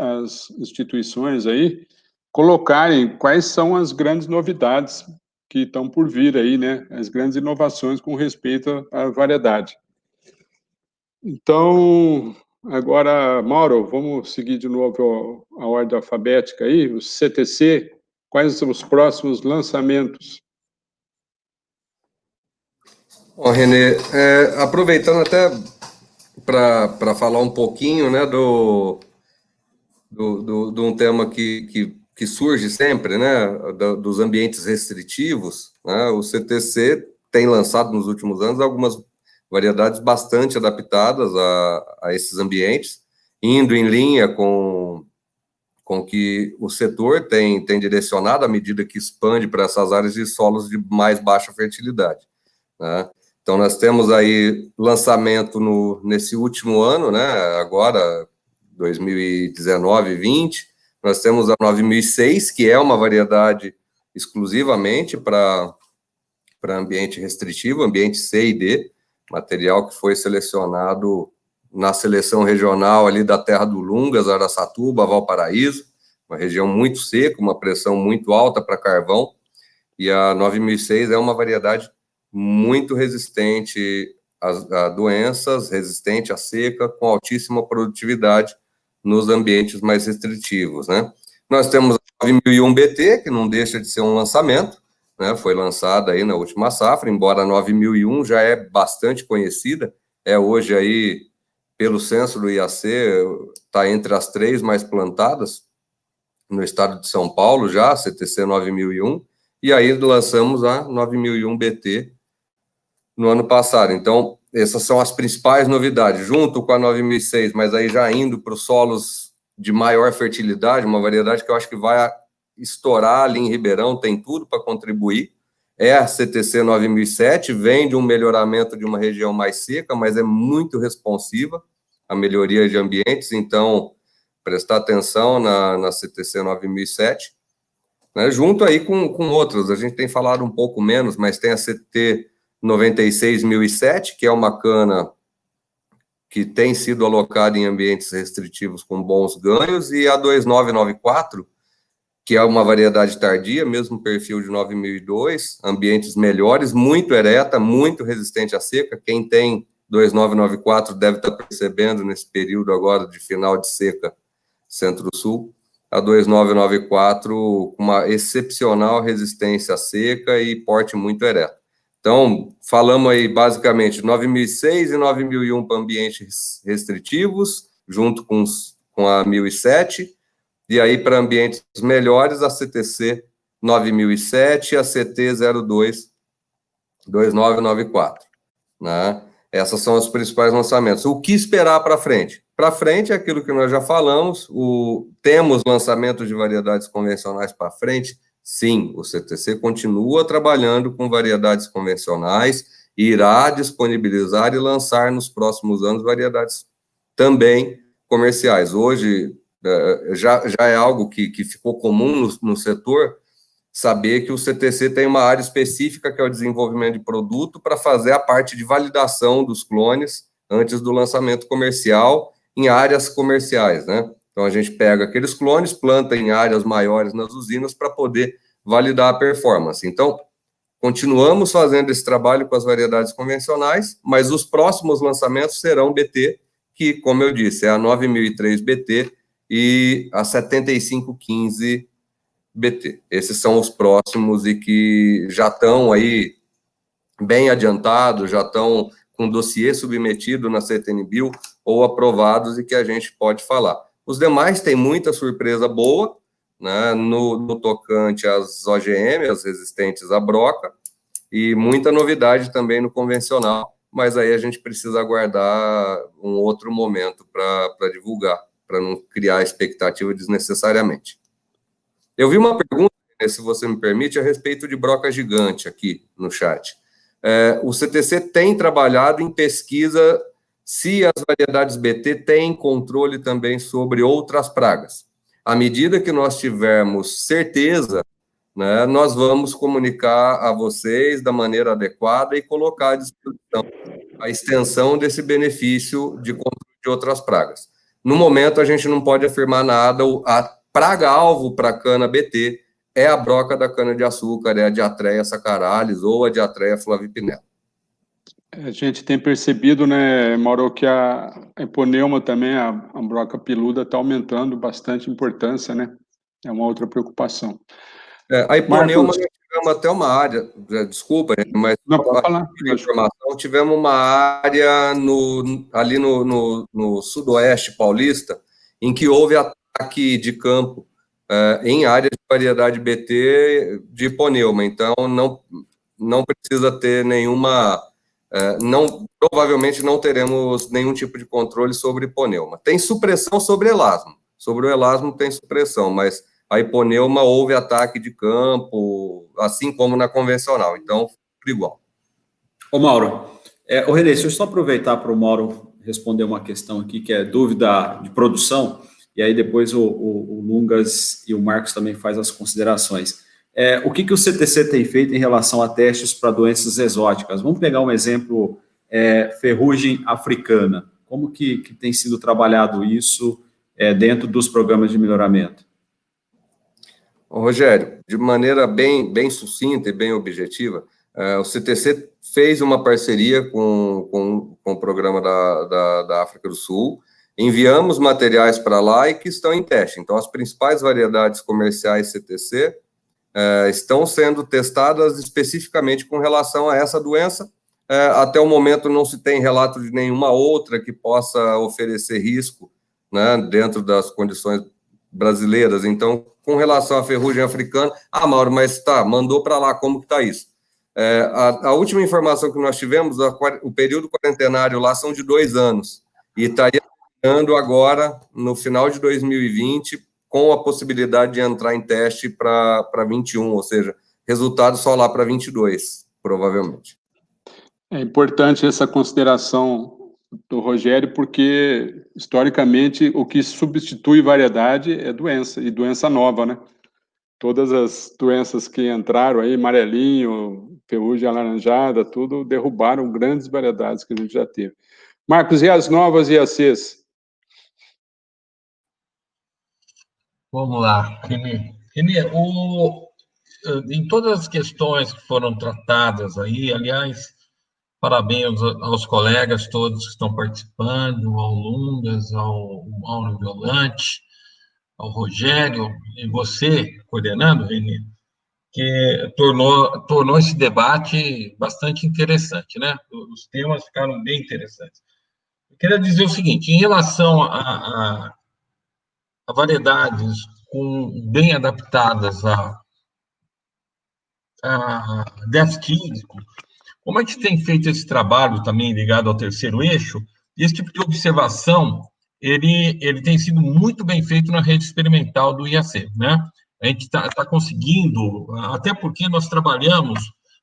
instituições aí, colocarem quais são as grandes novidades que estão por vir aí, né, as grandes inovações com respeito à variedade. Então, agora, Mauro, vamos seguir de novo a ordem alfabética aí, o CTC, quais são os próximos lançamentos? Bom, Renê, aproveitando até para falar um pouquinho, né, de um tema que surge sempre, né, dos ambientes restritivos, né, o CTC tem lançado nos últimos anos algumas variedades bastante adaptadas a esses ambientes, indo em linha com com que o setor tem direcionado à medida que expande para essas áreas de solos de mais baixa fertilidade, né? Então, nós temos aí lançamento nesse último ano, né, agora, 2019 e 20, nós temos a 9006, que é uma variedade exclusivamente para ambiente restritivo, ambiente C e D, material que foi selecionado na seleção regional ali da Terra do Lungas, Araçatuba, Valparaíso, uma região muito seca, uma pressão muito alta para carvão, e a 9006 é uma variedade muito resistente a doenças, resistente à seca, com altíssima produtividade nos ambientes mais restritivos, né? Nós temos a 9001 BT, que não deixa de ser um lançamento, né? Foi lançada aí na última safra, embora a 9001 já é bastante conhecida, é hoje aí, pelo censo do IAC, está entre as 3 mais plantadas no estado de São Paulo já, CTC 9001, e aí lançamos a 9001 BT no ano passado. Então, essas são as principais novidades, junto com a 9006, mas aí já indo para os solos de maior fertilidade, uma variedade que eu acho que vai estourar ali em Ribeirão, tem tudo para contribuir, é a CTC 9007, vem de um melhoramento de uma região mais seca, mas é muito responsiva à melhoria de ambientes, então, prestar atenção na CTC 9007, né, junto aí com outras, a gente tem falado um pouco menos, mas tem a CT 96.007, que é uma cana que tem sido alocada em ambientes restritivos com bons ganhos, e a 2994, que é uma variedade tardia, mesmo perfil de 9002, ambientes melhores, muito ereta, muito resistente à seca. Quem tem 2994 deve estar percebendo nesse período agora de final de seca Centro-Sul, a 2994 com uma excepcional resistência à seca e porte muito ereto. Então, falamos aí basicamente 9006 e 9001 para ambientes restritivos, junto com a 1007, e aí para ambientes melhores, a CTC 9007 e a CT 022994, né? Essas são os principais lançamentos. O que esperar para frente? Para frente é aquilo que nós já falamos, temos lançamentos de variedades convencionais para frente. Sim, o CTC continua trabalhando com variedades convencionais, irá disponibilizar e lançar nos próximos anos variedades também comerciais. Hoje, já é algo que ficou comum no setor, saber que o CTC tem uma área específica, que é o desenvolvimento de produto, para fazer a parte de validação dos clones antes do lançamento comercial em áreas comerciais, né? Então, a gente pega aqueles clones, planta em áreas maiores nas usinas para poder validar a performance. Então, continuamos fazendo esse trabalho com as variedades convencionais, mas os próximos lançamentos serão BT, que, como eu disse, é a 9003 BT e a 7515 BT. Esses são os próximos e que já estão aí bem adiantados, já estão com dossiê submetido na CTN-Bio ou aprovados e que a gente pode falar. Os demais têm muita surpresa boa, né, no tocante às OGM, as resistentes à broca, e muita novidade também no convencional, mas aí a gente precisa aguardar um outro momento para divulgar, para não criar expectativa desnecessariamente. Eu vi uma pergunta, se você me permite, a respeito de broca gigante aqui no chat. O CTC tem trabalhado em pesquisa se as variedades BT têm controle também sobre outras pragas. À medida que nós tivermos certeza, né, nós vamos comunicar a vocês da maneira adequada e colocar à disposição a extensão desse benefício de controle de outras pragas. No momento, a gente não pode afirmar nada, a praga-alvo para a cana BT é a broca da cana-de-açúcar, é a Diatreia sacaralis ou a Diatreia flavipinella. A gente tem percebido, né, Mauro, que a hiponeuma também, a broca peluda, está aumentando bastante importância, né? É uma outra preocupação. A hiponeuma, nós tivemos até uma área, desculpa, mas não pode falar. Informação, tivemos uma área ali no sudoeste paulista, em que houve ataque de campo em área de variedade BT de hiponeuma, então não precisa ter nenhuma... provavelmente não teremos nenhum tipo de controle sobre hiponeuma. Tem supressão sobre elasmo. Sobre o elasmo tem supressão, mas a hiponeuma houve ataque de campo, assim como na convencional, então, igual. Ô, Mauro, ô, Renê, deixa eu só aproveitar para o Mauro responder uma questão aqui, que é dúvida de produção, e aí depois o Lungas e o Marcos também faz as considerações. O que o CTC tem feito em relação a testes para doenças exóticas? Vamos pegar um exemplo, ferrugem africana. Como que tem sido trabalhado isso dentro dos programas de melhoramento? Rogério, de maneira bem sucinta e bem objetiva, o CTC fez uma parceria com o programa da África do Sul, enviamos materiais para lá e que estão em teste. Então, as principais variedades comerciais CTC estão sendo testadas especificamente com relação a essa doença. Até o momento não se tem relato de nenhuma outra que possa oferecer risco, né, dentro das condições brasileiras. Então, com relação à ferrugem africana, Mauro, mas mandou para lá, como que está isso? A última informação que nós tivemos, o período quarentenário lá são de 2 anos, e estaria terminando agora, no final de 2020, com a possibilidade de entrar em teste para 21, ou seja, resultado só lá para 22, provavelmente. É importante essa consideração do Rogério, porque, historicamente, o que substitui variedade é doença, e doença nova, né? Todas as doenças que entraram aí, amarelinho, ferrugem alaranjada, tudo derrubaram grandes variedades que a gente já teve. Marcos, e as novas IACs? Vamos lá, Renê. Renê, em todas as questões que foram tratadas aí, aliás, parabéns aos colegas todos que estão participando, ao Lungas, ao Mauro Violante, ao Rogério, e você, coordenando, Renê, que tornou esse debate bastante interessante, né? Os temas ficaram bem interessantes. Eu queria dizer o seguinte, em relação a variedades bem adaptadas a déficit hídrico, como a gente tem feito esse trabalho também ligado ao terceiro eixo, esse tipo de observação, ele tem sido muito bem feito na rede experimental do IAC, né? A gente está conseguindo, até porque nós trabalhamos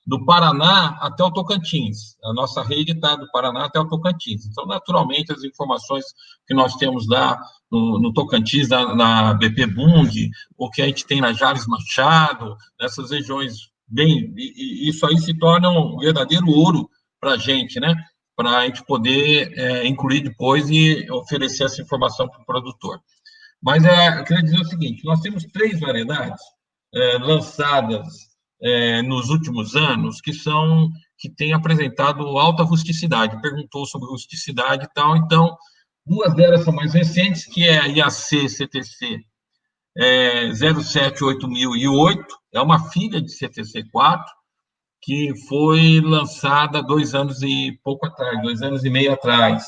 do Paraná até o Tocantins. A nossa rede está do Paraná até o Tocantins. Então, naturalmente, as informações que nós temos lá no Tocantins, na BP Bund, o que a gente tem na Jales Machado, nessas regiões e isso aí se torna um verdadeiro ouro para a gente, né? Para a gente poder incluir depois e oferecer essa informação para o produtor. Mas eu queria dizer o seguinte, nós temos 3 variedades lançadas nos últimos anos que têm apresentado alta rusticidade. Perguntou sobre rusticidade e tal, então, 2 delas são mais recentes, que é a IAC-CTC 078008, é uma filha de CTC4, que foi lançada 2 anos e pouco atrás, 2 anos e meio atrás.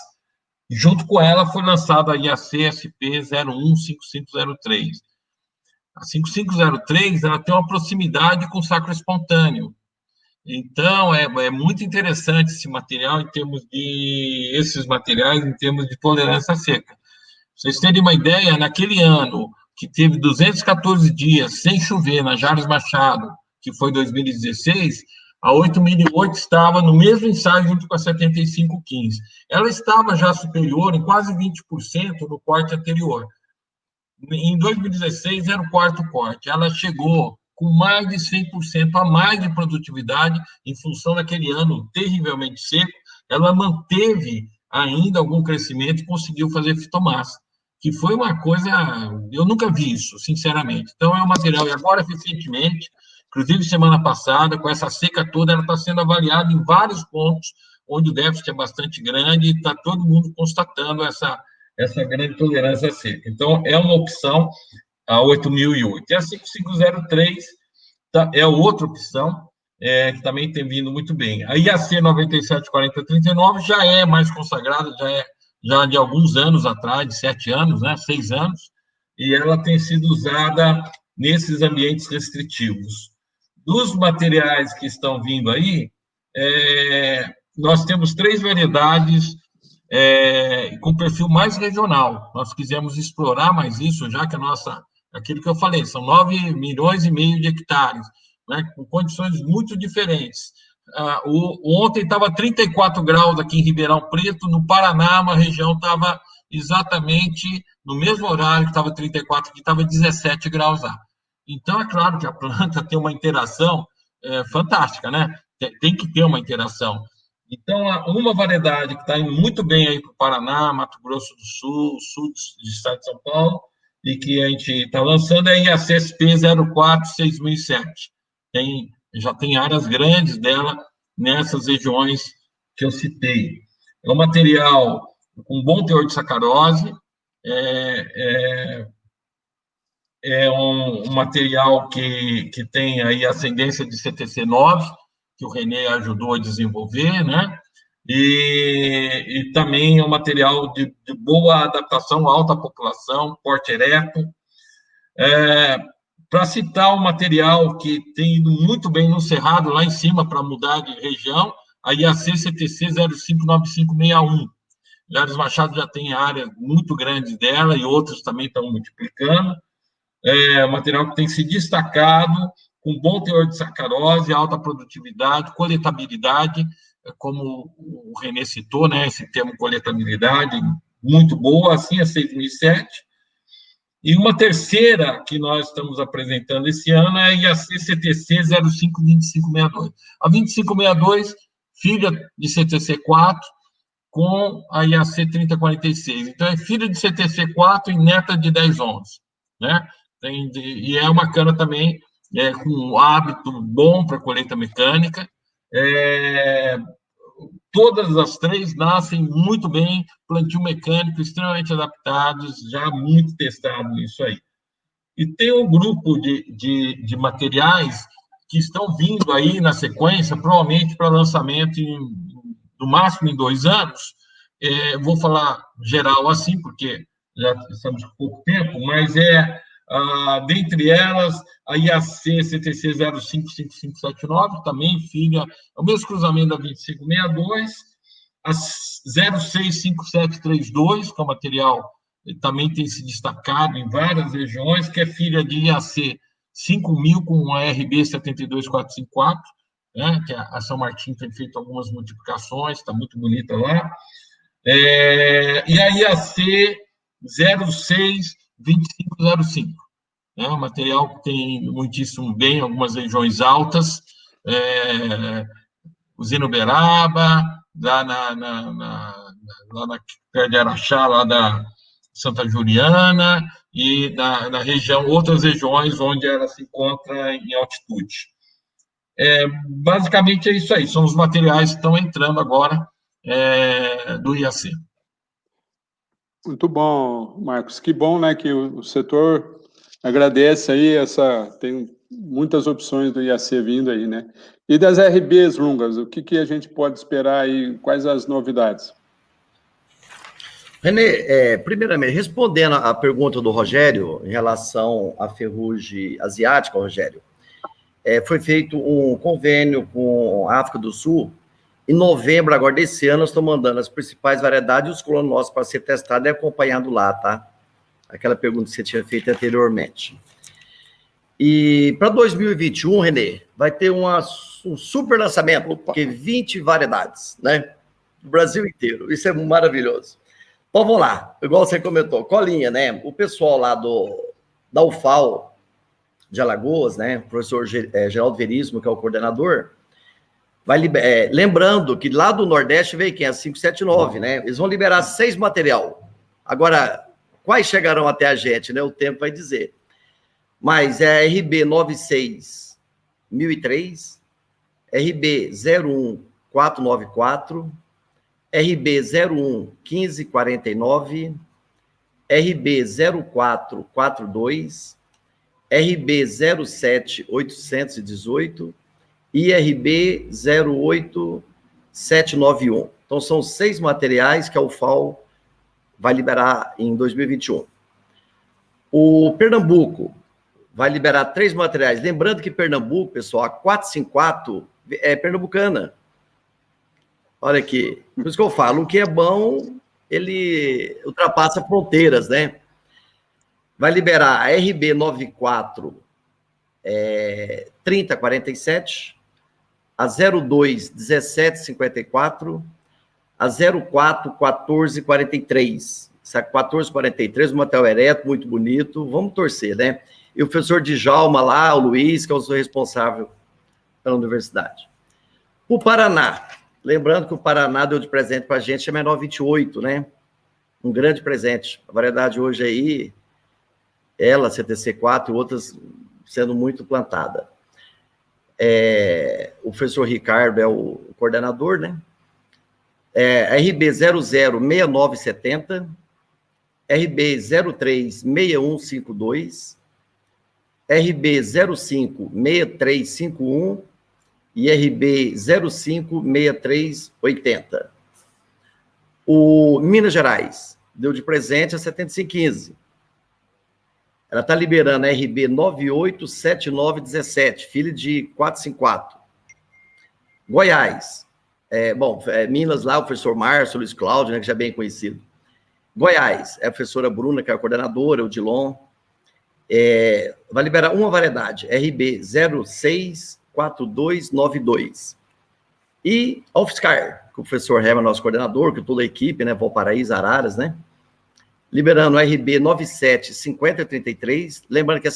Junto com ela foi lançada a IAC-SP 015503. A 5503 ela tem uma proximidade com o sacro espontâneo. Então, é muito interessante esses materiais em termos de tolerância seca. Pra vocês terem uma ideia, naquele ano que teve 214 dias sem chover na Jales Machado, que foi 2016, a 8008 estava no mesmo ensaio junto com a 7515. Ela estava já superior em quase 20% no corte anterior. Em 2016 era o 4º corte. Ela chegou com mais de 100% a mais de produtividade em função daquele ano terrivelmente seco. Ela manteve ainda algum crescimento e conseguiu fazer fitomassa, que foi uma coisa... Eu nunca vi isso, sinceramente. Então, é um material... E agora, recentemente, inclusive semana passada, com essa seca toda, ela está sendo avaliada em vários pontos, onde o déficit é bastante grande e está todo mundo constatando essa grande tolerância à seca. Então, é uma opção, a 8008. E a 5503 é outra opção, que também tem vindo muito bem. A IAC 974039 já é mais consagrada, já de alguns anos atrás, de 7 anos, né, 6 anos, e ela tem sido usada nesses ambientes restritivos. Dos materiais que estão vindo aí, nós temos 3 variedades com perfil mais regional. Nós quisemos explorar mais isso, já que aquilo que eu falei, são 9,5 milhões de hectares, né, com condições muito diferentes. Ontem estava 34 graus aqui em Ribeirão Preto, no Paraná, uma região estava exatamente no mesmo horário que estava 34, que estava 17 graus lá. Então, é claro que a planta tem uma interação fantástica, né? Tem que ter uma interação. Então, uma variedade que está indo muito bem aí para o Paraná, Mato Grosso do Sul, sul do estado de São Paulo, e que a gente está lançando é a IACSP 046007. Já tem áreas grandes dela nessas regiões que eu citei. É um material com bom teor de sacarose, é um material que tem aí ascendência de CTC9, que o René ajudou a desenvolver, né? E também é um material de boa adaptação, alta população, porte ereto. Para citar um material que tem ido muito bem no Cerrado, lá em cima, para mudar de região, a IAC CTC 059561. Jários Machado já tem áreas muito grandes dela e outros também estão multiplicando. É um material que tem se destacado, com bom teor de sacarose, alta produtividade, coletabilidade, como o René citou, né, esse termo coletabilidade, muito boa, assim a 6007. E uma terceira que nós estamos apresentando esse ano é a IAC CTC 052562. A 2562, filha de CTC4, com a IAC 3046. Então, é filha de CTC4 e neta de 1011, né? E é uma cana também com um hábito bom para colheita mecânica. Todas as três nascem muito bem, plantio mecânico, extremamente adaptados, já muito testado isso aí. E tem um grupo de materiais que estão vindo aí na sequência, provavelmente para lançamento no máximo em 2 anos. Vou falar geral assim, porque já estamos com pouco tempo, mas dentre elas, a IAC CTC 055579, também filha, é o mesmo cruzamento da 2562, a 065732, que é um material que também tem se destacado em várias regiões, que é filha de IAC 5000 com a RB 72454, né, que a São Martim tem feito algumas multiplicações, está muito bonita lá. E a IAC 062505, né, um material que tem muitíssimo bem em algumas regiões altas, Usina Uberaba, lá na perto de Araxá, lá da Santa Juliana, e na região, outras regiões onde ela se encontra em altitude. Basicamente é isso aí, são os materiais que estão entrando agora do IAC. Muito bom, Marcos. Que bom, né, que o setor agradece aí tem muitas opções do IAC vindo aí, né? E das RBs, Lungas, o que a gente pode esperar aí? Quais as novidades? René, primeiramente, respondendo à pergunta do Rogério em relação à ferrugem asiática, Rogério, foi feito um convênio com a África do Sul. Em novembro, agora desse ano, nós estamos mandando as principais variedades e os clones nossos para ser testado e acompanhado lá, tá? Aquela pergunta que você tinha feito anteriormente. E para 2021, René, vai ter um super lançamento, porque 20 variedades, né? Do Brasil inteiro. Isso é maravilhoso. Então, vamos lá. Igual você comentou, colinha, né? O pessoal lá da UFAL de Alagoas, né? O professor Geraldo Veríssimo, que é o coordenador, lembrando que lá do Nordeste veio quem? A 579, né? Eles vão liberar 6 material. Agora, quais chegarão até a gente, né? O tempo vai dizer. Mas é RB 96003, RB 01494, RB 011549, RB 0442, RB 07818, IRB 08791. Então, são 6 materiais que a UFAL vai liberar em 2021. O Pernambuco vai liberar 3 materiais. Lembrando que Pernambuco, pessoal, a 454 é pernambucana. Olha aqui. Por isso que eu falo, o que é bom ele ultrapassa fronteiras, né? Vai liberar a RB 94 3047, a 02 1754, a 04 1443. Essa 1443, um motel ereto, muito bonito. Vamos torcer, né? E o professor Djalma lá, o Luiz, que é o responsável pela universidade. O Paraná. Lembrando que o Paraná deu de presente para a gente a menor 28, né? Um grande presente. A variedade hoje aí, ela, CTC4 e outras sendo muito plantada. O professor Ricardo é o coordenador, né? RB 006970, RB 036152, RB 056351 e RB 056380. O Minas Gerais deu de presente a 7515. Ela está liberando a RB 987917, filho de 454. Goiás. Minas lá, o professor Márcio, Luiz Cláudio, né, que já é bem conhecido. Goiás, é a professora Bruna, que é a coordenadora, o Dilon. Vai liberar uma variedade, RB 064292. E a UFSCar, que o professor Herman, nosso coordenador, que toda a equipe, né, Valparaíso, Araras, né? Liberando o RB 975033. Lembrando que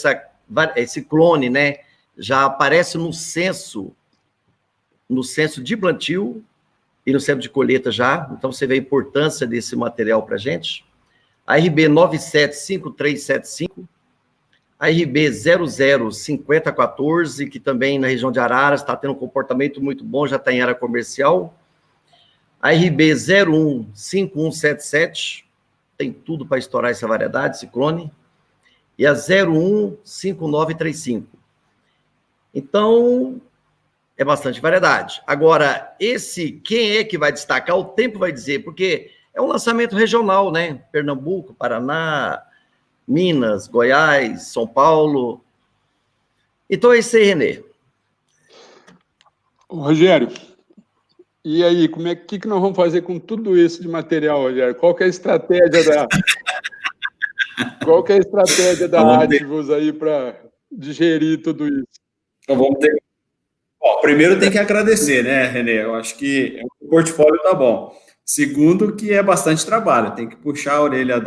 esse clone, né, já aparece no censo de plantio e no censo de colheita já. Então, você vê a importância desse material para a gente. A RB 975375. A RB 005014, que também na região de Araras está tendo um comportamento muito bom, já está em área comercial. A RB 015177, tem tudo para estourar essa variedade, esse clone. E a 015935. Então, é bastante variedade. Agora, quem é que vai destacar? O tempo vai dizer, porque é um lançamento regional, né? Pernambuco, Paraná, Minas, Goiás, São Paulo. Então, é isso aí, Renê. Rogério, e aí, que nós vamos fazer com tudo isso de material, Rogério? Qual que é a estratégia da Ativos aí para digerir tudo isso? Então, vamos ter... Bom, primeiro tem que agradecer, né, Renê? Eu acho que o portfólio tá bom. Segundo, que é bastante trabalho, tem que puxar a orelha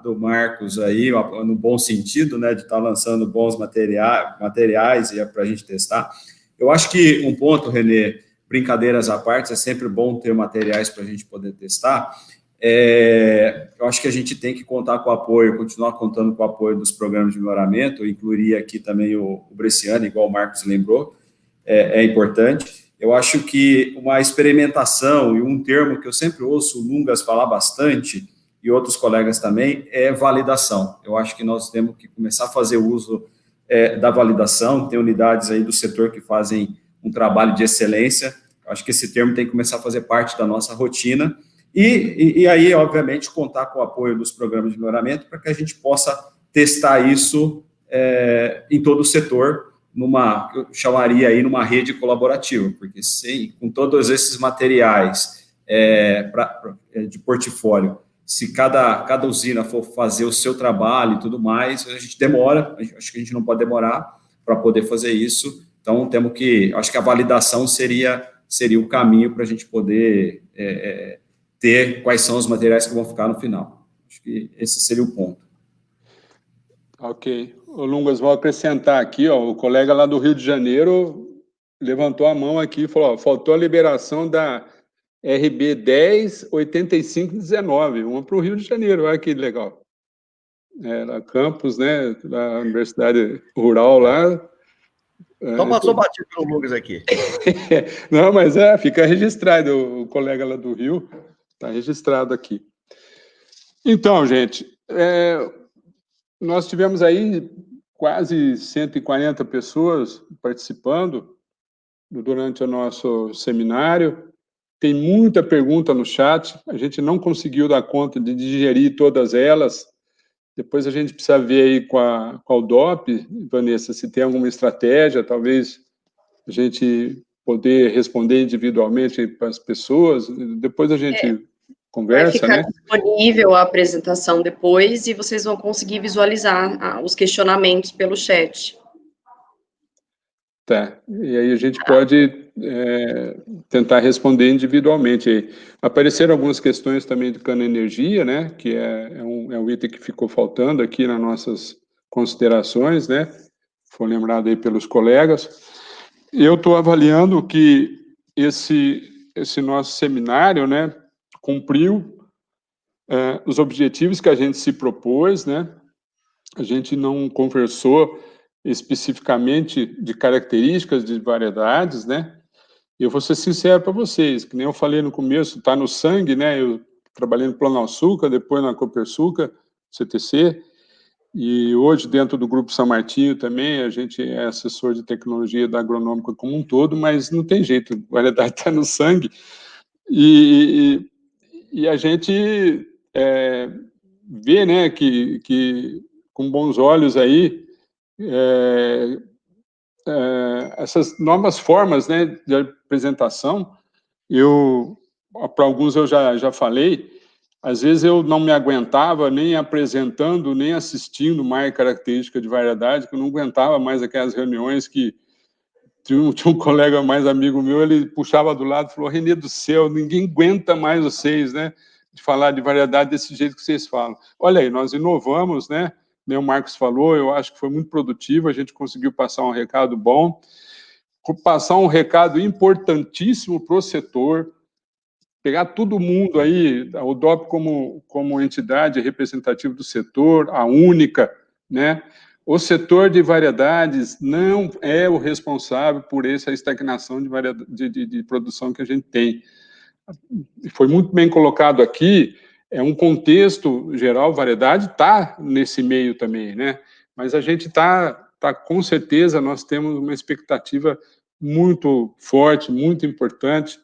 do Marcos aí, no bom sentido, né, de estar lançando bons materiais e para a gente testar. Eu acho que um ponto, Renê, brincadeiras à parte, é sempre bom ter materiais para a gente poder testar. Eu acho que a gente tem que contar com o apoio, continuar contando com o apoio dos programas de melhoramento. Eu incluiria aqui também o Bresciani, igual o Marcos lembrou, é importante. Eu acho que uma experimentação, e um termo que eu sempre ouço o Lungas falar bastante, e outros colegas também, é validação. Eu acho que nós temos que começar a fazer uso da validação. Tem unidades aí do setor que fazem um trabalho de excelência. Eu acho que esse termo tem que começar a fazer parte da nossa rotina. E aí, obviamente, contar com o apoio dos programas de melhoramento para que a gente possa testar isso em todo o setor, eu chamaria aí numa rede colaborativa, porque com todos esses materiais de portfólio, se cada usina for fazer o seu trabalho e tudo mais, a gente demora, acho que a gente não pode demorar para poder fazer isso. Então, acho que a validação seria o caminho para a gente poder ter quais são os materiais que vão ficar no final. Acho que esse seria o ponto. Ok. Ô, Lungas, vou acrescentar aqui, o colega lá do Rio de Janeiro levantou a mão aqui e falou, faltou a liberação da RB 108519, uma para o Rio de Janeiro, olha que legal. Na campus, né, da Universidade Rural lá. Então passou batido pelo Lungas aqui. Não, mas fica registrado, o colega lá do Rio está registrado aqui. Então, gente, nós tivemos aí quase 140 pessoas participando durante o nosso seminário. Tem muita pergunta no chat, a gente não conseguiu dar conta de digerir todas elas. Depois a gente precisa ver aí com a UDOP, Vanessa, se tem alguma estratégia, talvez a gente poder responder individualmente para as pessoas. Depois a gente conversa, vai ficar, né? Disponível a apresentação depois e vocês vão conseguir visualizar os questionamentos pelo chat. Tá, e aí a gente pode tentar responder individualmente aí. Apareceram algumas questões também de cana-energia, né, que é um item que ficou faltando aqui nas nossas considerações, né, foi lembrado aí pelos colegas. Eu estou avaliando que esse nosso seminário, né, cumpriu os objetivos que a gente se propôs, né, a gente não conversou especificamente de características de variedades, né? Eu vou ser sincero para vocês, que nem eu falei no começo, está no sangue, né? Eu trabalhei no Plano Açúcar, depois na Copersucar, CTC, e hoje dentro do Grupo São Martinho também, a gente é assessor de tecnologia da agronômica como um todo, mas não tem jeito, variedade está no sangue, e a gente vê, né, que com bons olhos aí, essas novas formas, né, de apresentação. Para alguns eu já falei, às vezes eu não me aguentava nem apresentando, nem assistindo mais característica de variedade, que eu não aguentava mais aquelas reuniões que tinha um colega mais amigo meu, ele puxava do lado e falou: Renê do céu, ninguém aguenta mais vocês, né, de falar de variedade desse jeito que vocês falam. Olha aí, nós inovamos, né, o Marcos falou, eu acho que foi muito produtivo, a gente conseguiu passar um recado bom, passar um recado importantíssimo para o setor, pegar todo mundo aí, o DOP como entidade representativa do setor, a única, né? O setor de variedades não é o responsável por essa estagnação de produção que a gente tem. Foi muito bem colocado aqui, é um contexto geral, variedade está nesse meio também, né? Mas a gente está com certeza, nós temos uma expectativa muito forte, muito importante,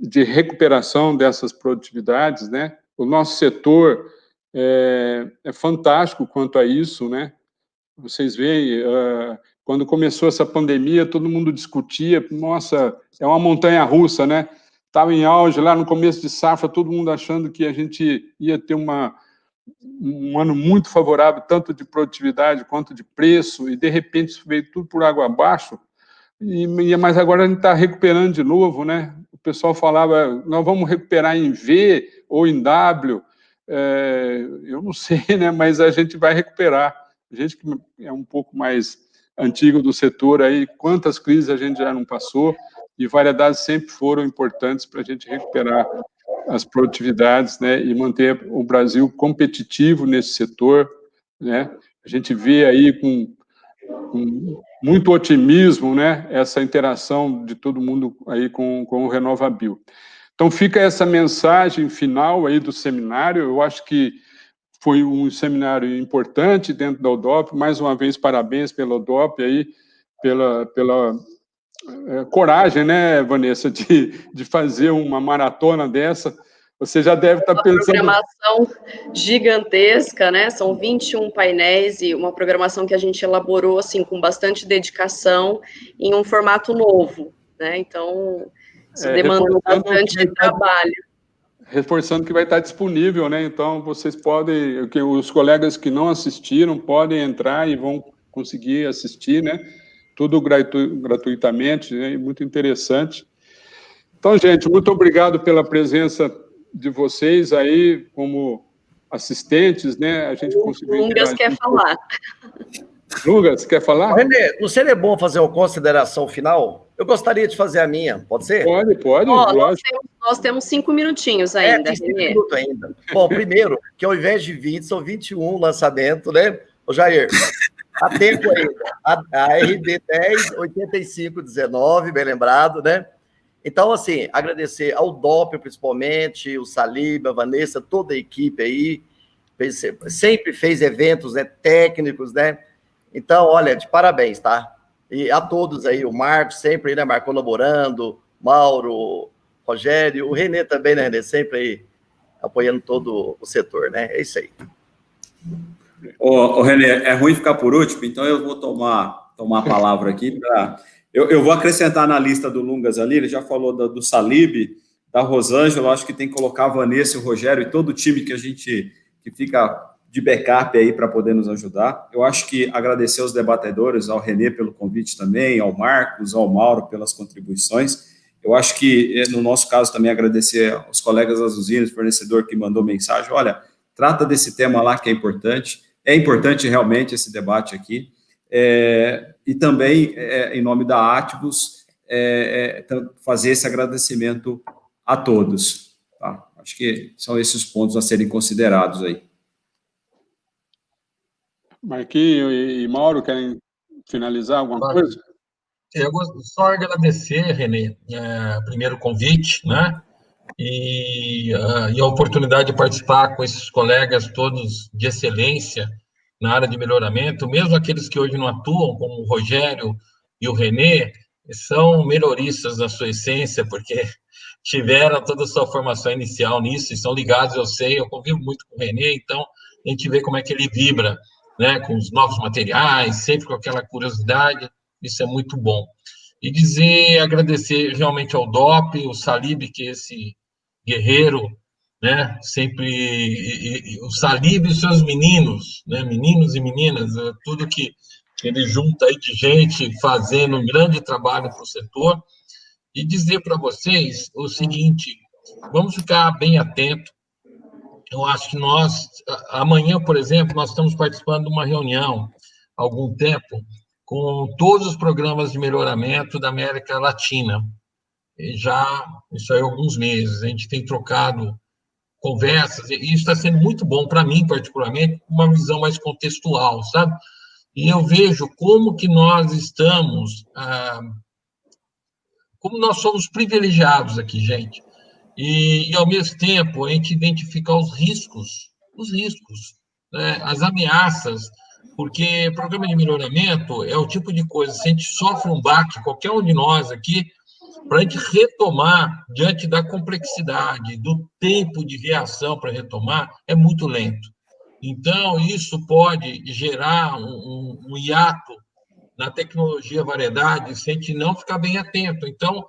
de recuperação dessas produtividades, né? O nosso setor é fantástico quanto a isso, né? Vocês veem, quando começou essa pandemia, todo mundo discutia, nossa, é uma montanha-russa, né? Estava em auge lá no começo de safra, todo mundo achando que a gente ia ter um ano muito favorável, tanto de produtividade quanto de preço, e de repente isso veio tudo por água abaixo, mas agora a gente está recuperando de novo, né? O pessoal falava, nós vamos recuperar em V ou em W, eu não sei, né? Mas a gente vai recuperar. A gente que é um pouco mais antigo do setor aí, quantas crises a gente já não passou, e variedades sempre foram importantes para a gente recuperar as produtividades, né, e manter o Brasil competitivo nesse setor, né? A gente vê aí com muito otimismo, né, essa interação de todo mundo aí com o RenovaBio. Então fica essa mensagem final aí do seminário. Eu acho que foi um seminário importante dentro da UDOP. Mais uma vez, parabéns pela UDOP aí, pela coragem, né, Vanessa, de fazer uma maratona dessa. Você já deve estar pensando... Uma programação gigantesca, né? São 21 painéis e uma programação que a gente elaborou, assim, com bastante dedicação, em um formato novo, né? Então, isso demandou bastante trabalho. Reforçando que vai estar disponível, né? Então, vocês podem, os colegas que não assistiram, podem entrar e vão conseguir assistir, né? Tudo gratuitamente, né? Muito interessante. Então, gente, muito obrigado pela presença de vocês aí como assistentes, né? A gente conseguiu... Lungas quer falar. Lungas, quer falar? Renê, não seria bom fazer uma consideração final? Eu gostaria de fazer a minha, pode ser? Pode, lógico. Nós temos 5 minutinhos ainda, tem 5 minutos ainda. Bom, primeiro, que ao invés de 20, são 21 lançamento, né? Ô, Jair, há tempo ainda. A RD 108519, bem lembrado, né? Então, assim, agradecer ao DOP, principalmente, o Saliba, a Vanessa, toda a equipe aí, sempre fez eventos, né, técnicos, né? Então, olha, de parabéns, tá? E a todos aí, o Marcos sempre, né, Marcos colaborando, Mauro, Rogério, o Renê também, né, Renê, sempre aí apoiando todo o setor, né? É isso aí. Ô Renê, é ruim ficar por último, então eu vou tomar a palavra aqui para... Eu vou acrescentar na lista do Lungas ali, ele já falou do Salib, da Rosângela, acho que tem que colocar a Vanessa, o Rogério e todo o time que fica de backup aí para poder nos ajudar. Eu acho que agradecer aos debatedores, ao Renê pelo convite também, ao Marcos, ao Mauro pelas contribuições. Eu acho que, no nosso caso, também agradecer aos colegas das usinas, fornecedor que mandou mensagem, olha, trata desse tema lá que é importante realmente esse debate aqui, e também, em nome da Ativus, fazer esse agradecimento a todos. Tá? Acho que são esses pontos a serem considerados aí. Marquinho e Mauro, querem finalizar alguma coisa? Eu gosto só agradecer, Renê, primeiro o convite, né? E a oportunidade de participar com esses colegas todos de excelência na área de melhoramento, mesmo aqueles que hoje não atuam, como o Rogério e o Renê, são melhoristas na sua essência, porque tiveram toda a sua formação inicial nisso, e são ligados, eu sei, eu convivo muito com o Renê, então a gente vê como é que ele vibra, né, com os novos materiais, sempre com aquela curiosidade, isso é muito bom. E agradecer realmente ao DOP, o Salib, que é esse guerreiro, né, sempre, o Salib e os seus meninos, né, meninos e meninas, tudo que ele junta aí de gente fazendo um grande trabalho para o setor, e dizer para vocês o seguinte, vamos ficar bem atentos. Eu acho que amanhã, por exemplo, nós estamos participando de uma reunião, há algum tempo, com todos os programas de melhoramento da América Latina. E isso aí há alguns meses, a gente tem trocado conversas, e isso está sendo muito bom para mim, particularmente, uma visão mais contextual, sabe? E eu vejo como que nós estamos, como nós somos privilegiados aqui, gente. E, ao mesmo tempo, a gente identificar os riscos, né, as ameaças, porque programa de melhoramento é o tipo de coisa, se a gente sofre um baque, qualquer um de nós aqui, para a gente retomar diante da complexidade, do tempo de reação para retomar, é muito lento. Então, isso pode gerar um hiato na tecnologia variedade se a gente não ficar bem atento. Então,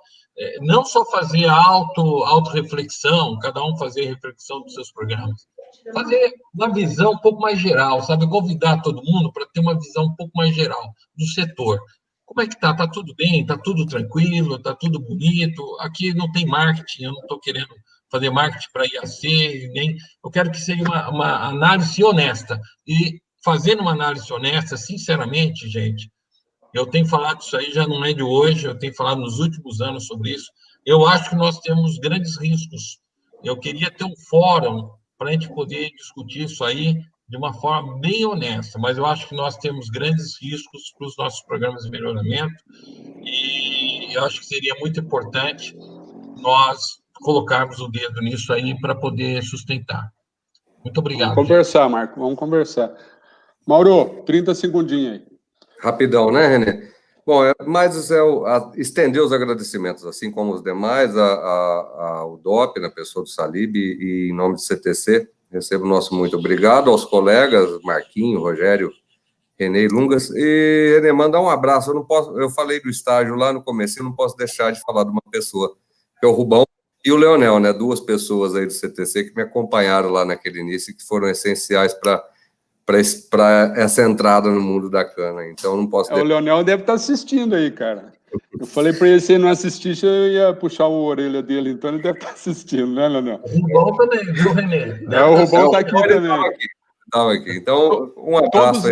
não só fazer auto-reflexão, cada um fazer reflexão dos seus programas, fazer uma visão um pouco mais geral, sabe? Convidar todo mundo para ter uma visão um pouco mais geral do setor. Como é que está? Está tudo bem? Está tudo tranquilo? Está tudo bonito? Aqui não tem marketing, eu não estou querendo fazer marketing para IAC, nem... Eu quero que seja uma análise honesta. E fazendo uma análise honesta, sinceramente, gente, eu tenho falado isso aí, já não é de hoje, eu tenho falado nos últimos anos sobre isso. Eu acho que nós temos grandes riscos. Eu queria ter um fórum para a gente poder discutir isso aí de uma forma bem honesta, mas eu acho que nós temos grandes riscos para os nossos programas de melhoramento e eu acho que seria muito importante nós colocarmos o dedo nisso aí para poder sustentar. Muito obrigado. Vamos conversar, gente. Marco, vamos conversar. Mauro, 30 segundinhos aí. Rapidão, né, Renê? Bom, estender os agradecimentos, assim como os demais, ao DOP, na pessoa do Salib, e em nome do CTC, recebo o nosso muito obrigado aos colegas, Marquinho, Rogério, Renê Lungas, e Renê, mandar um abraço, eu falei do estágio lá no começo, eu não posso deixar de falar de uma pessoa, que é o Rubão e o Leonel, né, duas pessoas aí do CTC que me acompanharam lá naquele início, que foram essenciais para essa entrada no mundo da cana. Então, não posso... O Leonel deve estar assistindo aí, cara. Eu falei para ele, se ele não assistisse, eu ia puxar a orelha dele, então ele deve estar assistindo, né, Leonel? O Rubão também, viu, Renê? O Rubão está aqui também. Estava aqui. Então, um abraço.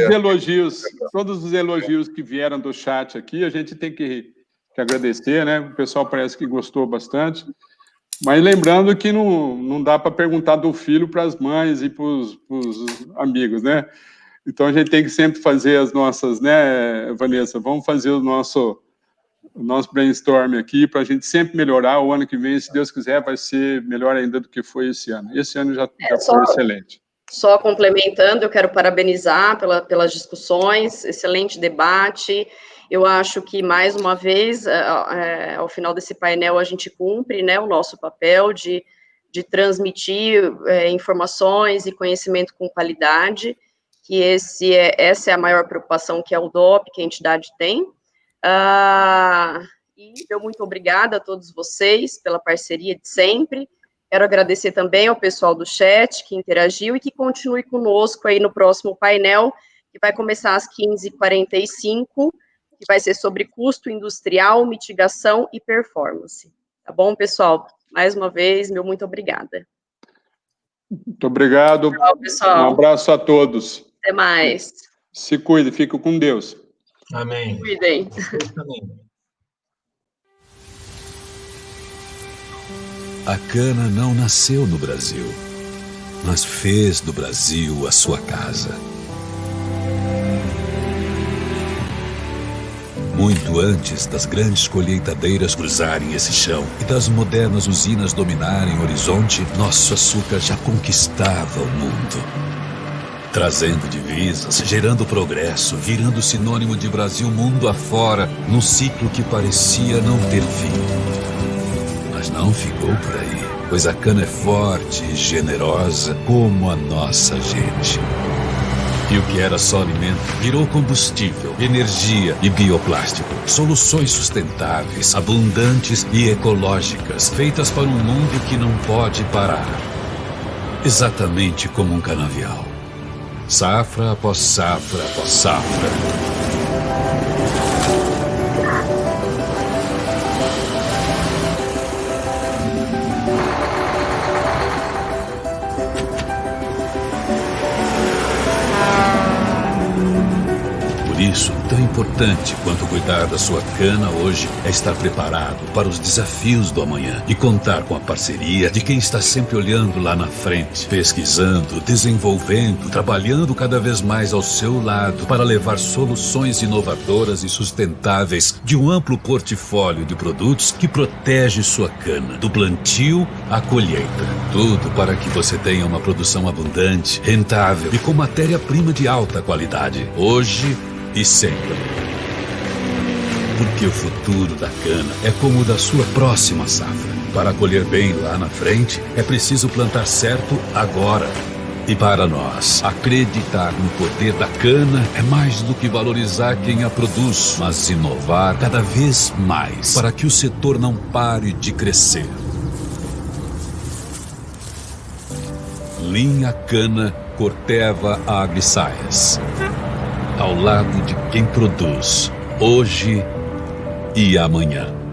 Todos os elogios que vieram do chat aqui, a gente tem que agradecer, né? O pessoal parece que gostou bastante. Mas lembrando que não dá para perguntar do filho para as mães e para os amigos, né? Então, a gente tem que sempre fazer as nossas, né, Vanessa? Vamos fazer o nosso brainstorm aqui para a gente sempre melhorar. O ano que vem, se Deus quiser, vai ser melhor ainda do que foi esse ano. Esse ano já foi excelente. Só complementando, eu quero parabenizar pelas discussões, excelente debate. Eu acho que, mais uma vez, ao final desse painel, a gente cumpre, né, o nosso papel de transmitir informações e conhecimento com qualidade, que essa é a maior preocupação que a UDOP, que a entidade tem. E meu muito obrigada a todos vocês pela parceria de sempre. Quero agradecer também ao pessoal do chat que interagiu e que continue conosco aí no próximo painel, que vai começar às 15h45, que vai ser sobre custo industrial, mitigação e performance. Tá bom, pessoal? Mais uma vez, meu muito obrigada. Muito obrigado. Tchau, pessoal. Um abraço a todos. Até mais. Se cuide, fique com Deus. Amém. Cuidem. Amém. A cana não nasceu no Brasil, mas fez do Brasil a sua casa. Muito antes das grandes colheitadeiras cruzarem esse chão e das modernas usinas dominarem o horizonte, nosso açúcar já conquistava o mundo. Trazendo divisas, gerando progresso, virando sinônimo de Brasil mundo afora, num ciclo que parecia não ter fim. Mas não ficou por aí, pois a cana é forte e generosa como a nossa gente. E o que era só alimento virou combustível, energia e bioplástico. Soluções sustentáveis, abundantes e ecológicas, feitas para um mundo que não pode parar. Exatamente como um canavial. Safra após safra após safra. Por isso, tão importante quanto cuidar da sua cana hoje é estar preparado para os desafios do amanhã e contar com a parceria de quem está sempre olhando lá na frente, pesquisando, desenvolvendo, trabalhando cada vez mais ao seu lado para levar soluções inovadoras e sustentáveis de um amplo portfólio de produtos que protege sua cana, do plantio à colheita. Tudo para que você tenha uma produção abundante, rentável e com matéria-prima de alta qualidade, hoje e sempre. Porque o futuro da cana é como o da sua próxima safra. Para colher bem lá na frente, é preciso plantar certo agora. E para nós, acreditar no poder da cana é mais do que valorizar quem a produz, mas inovar cada vez mais para que o setor não pare de crescer. Linha Cana Corteva AgriScience. Ao lado de quem produz, hoje e amanhã.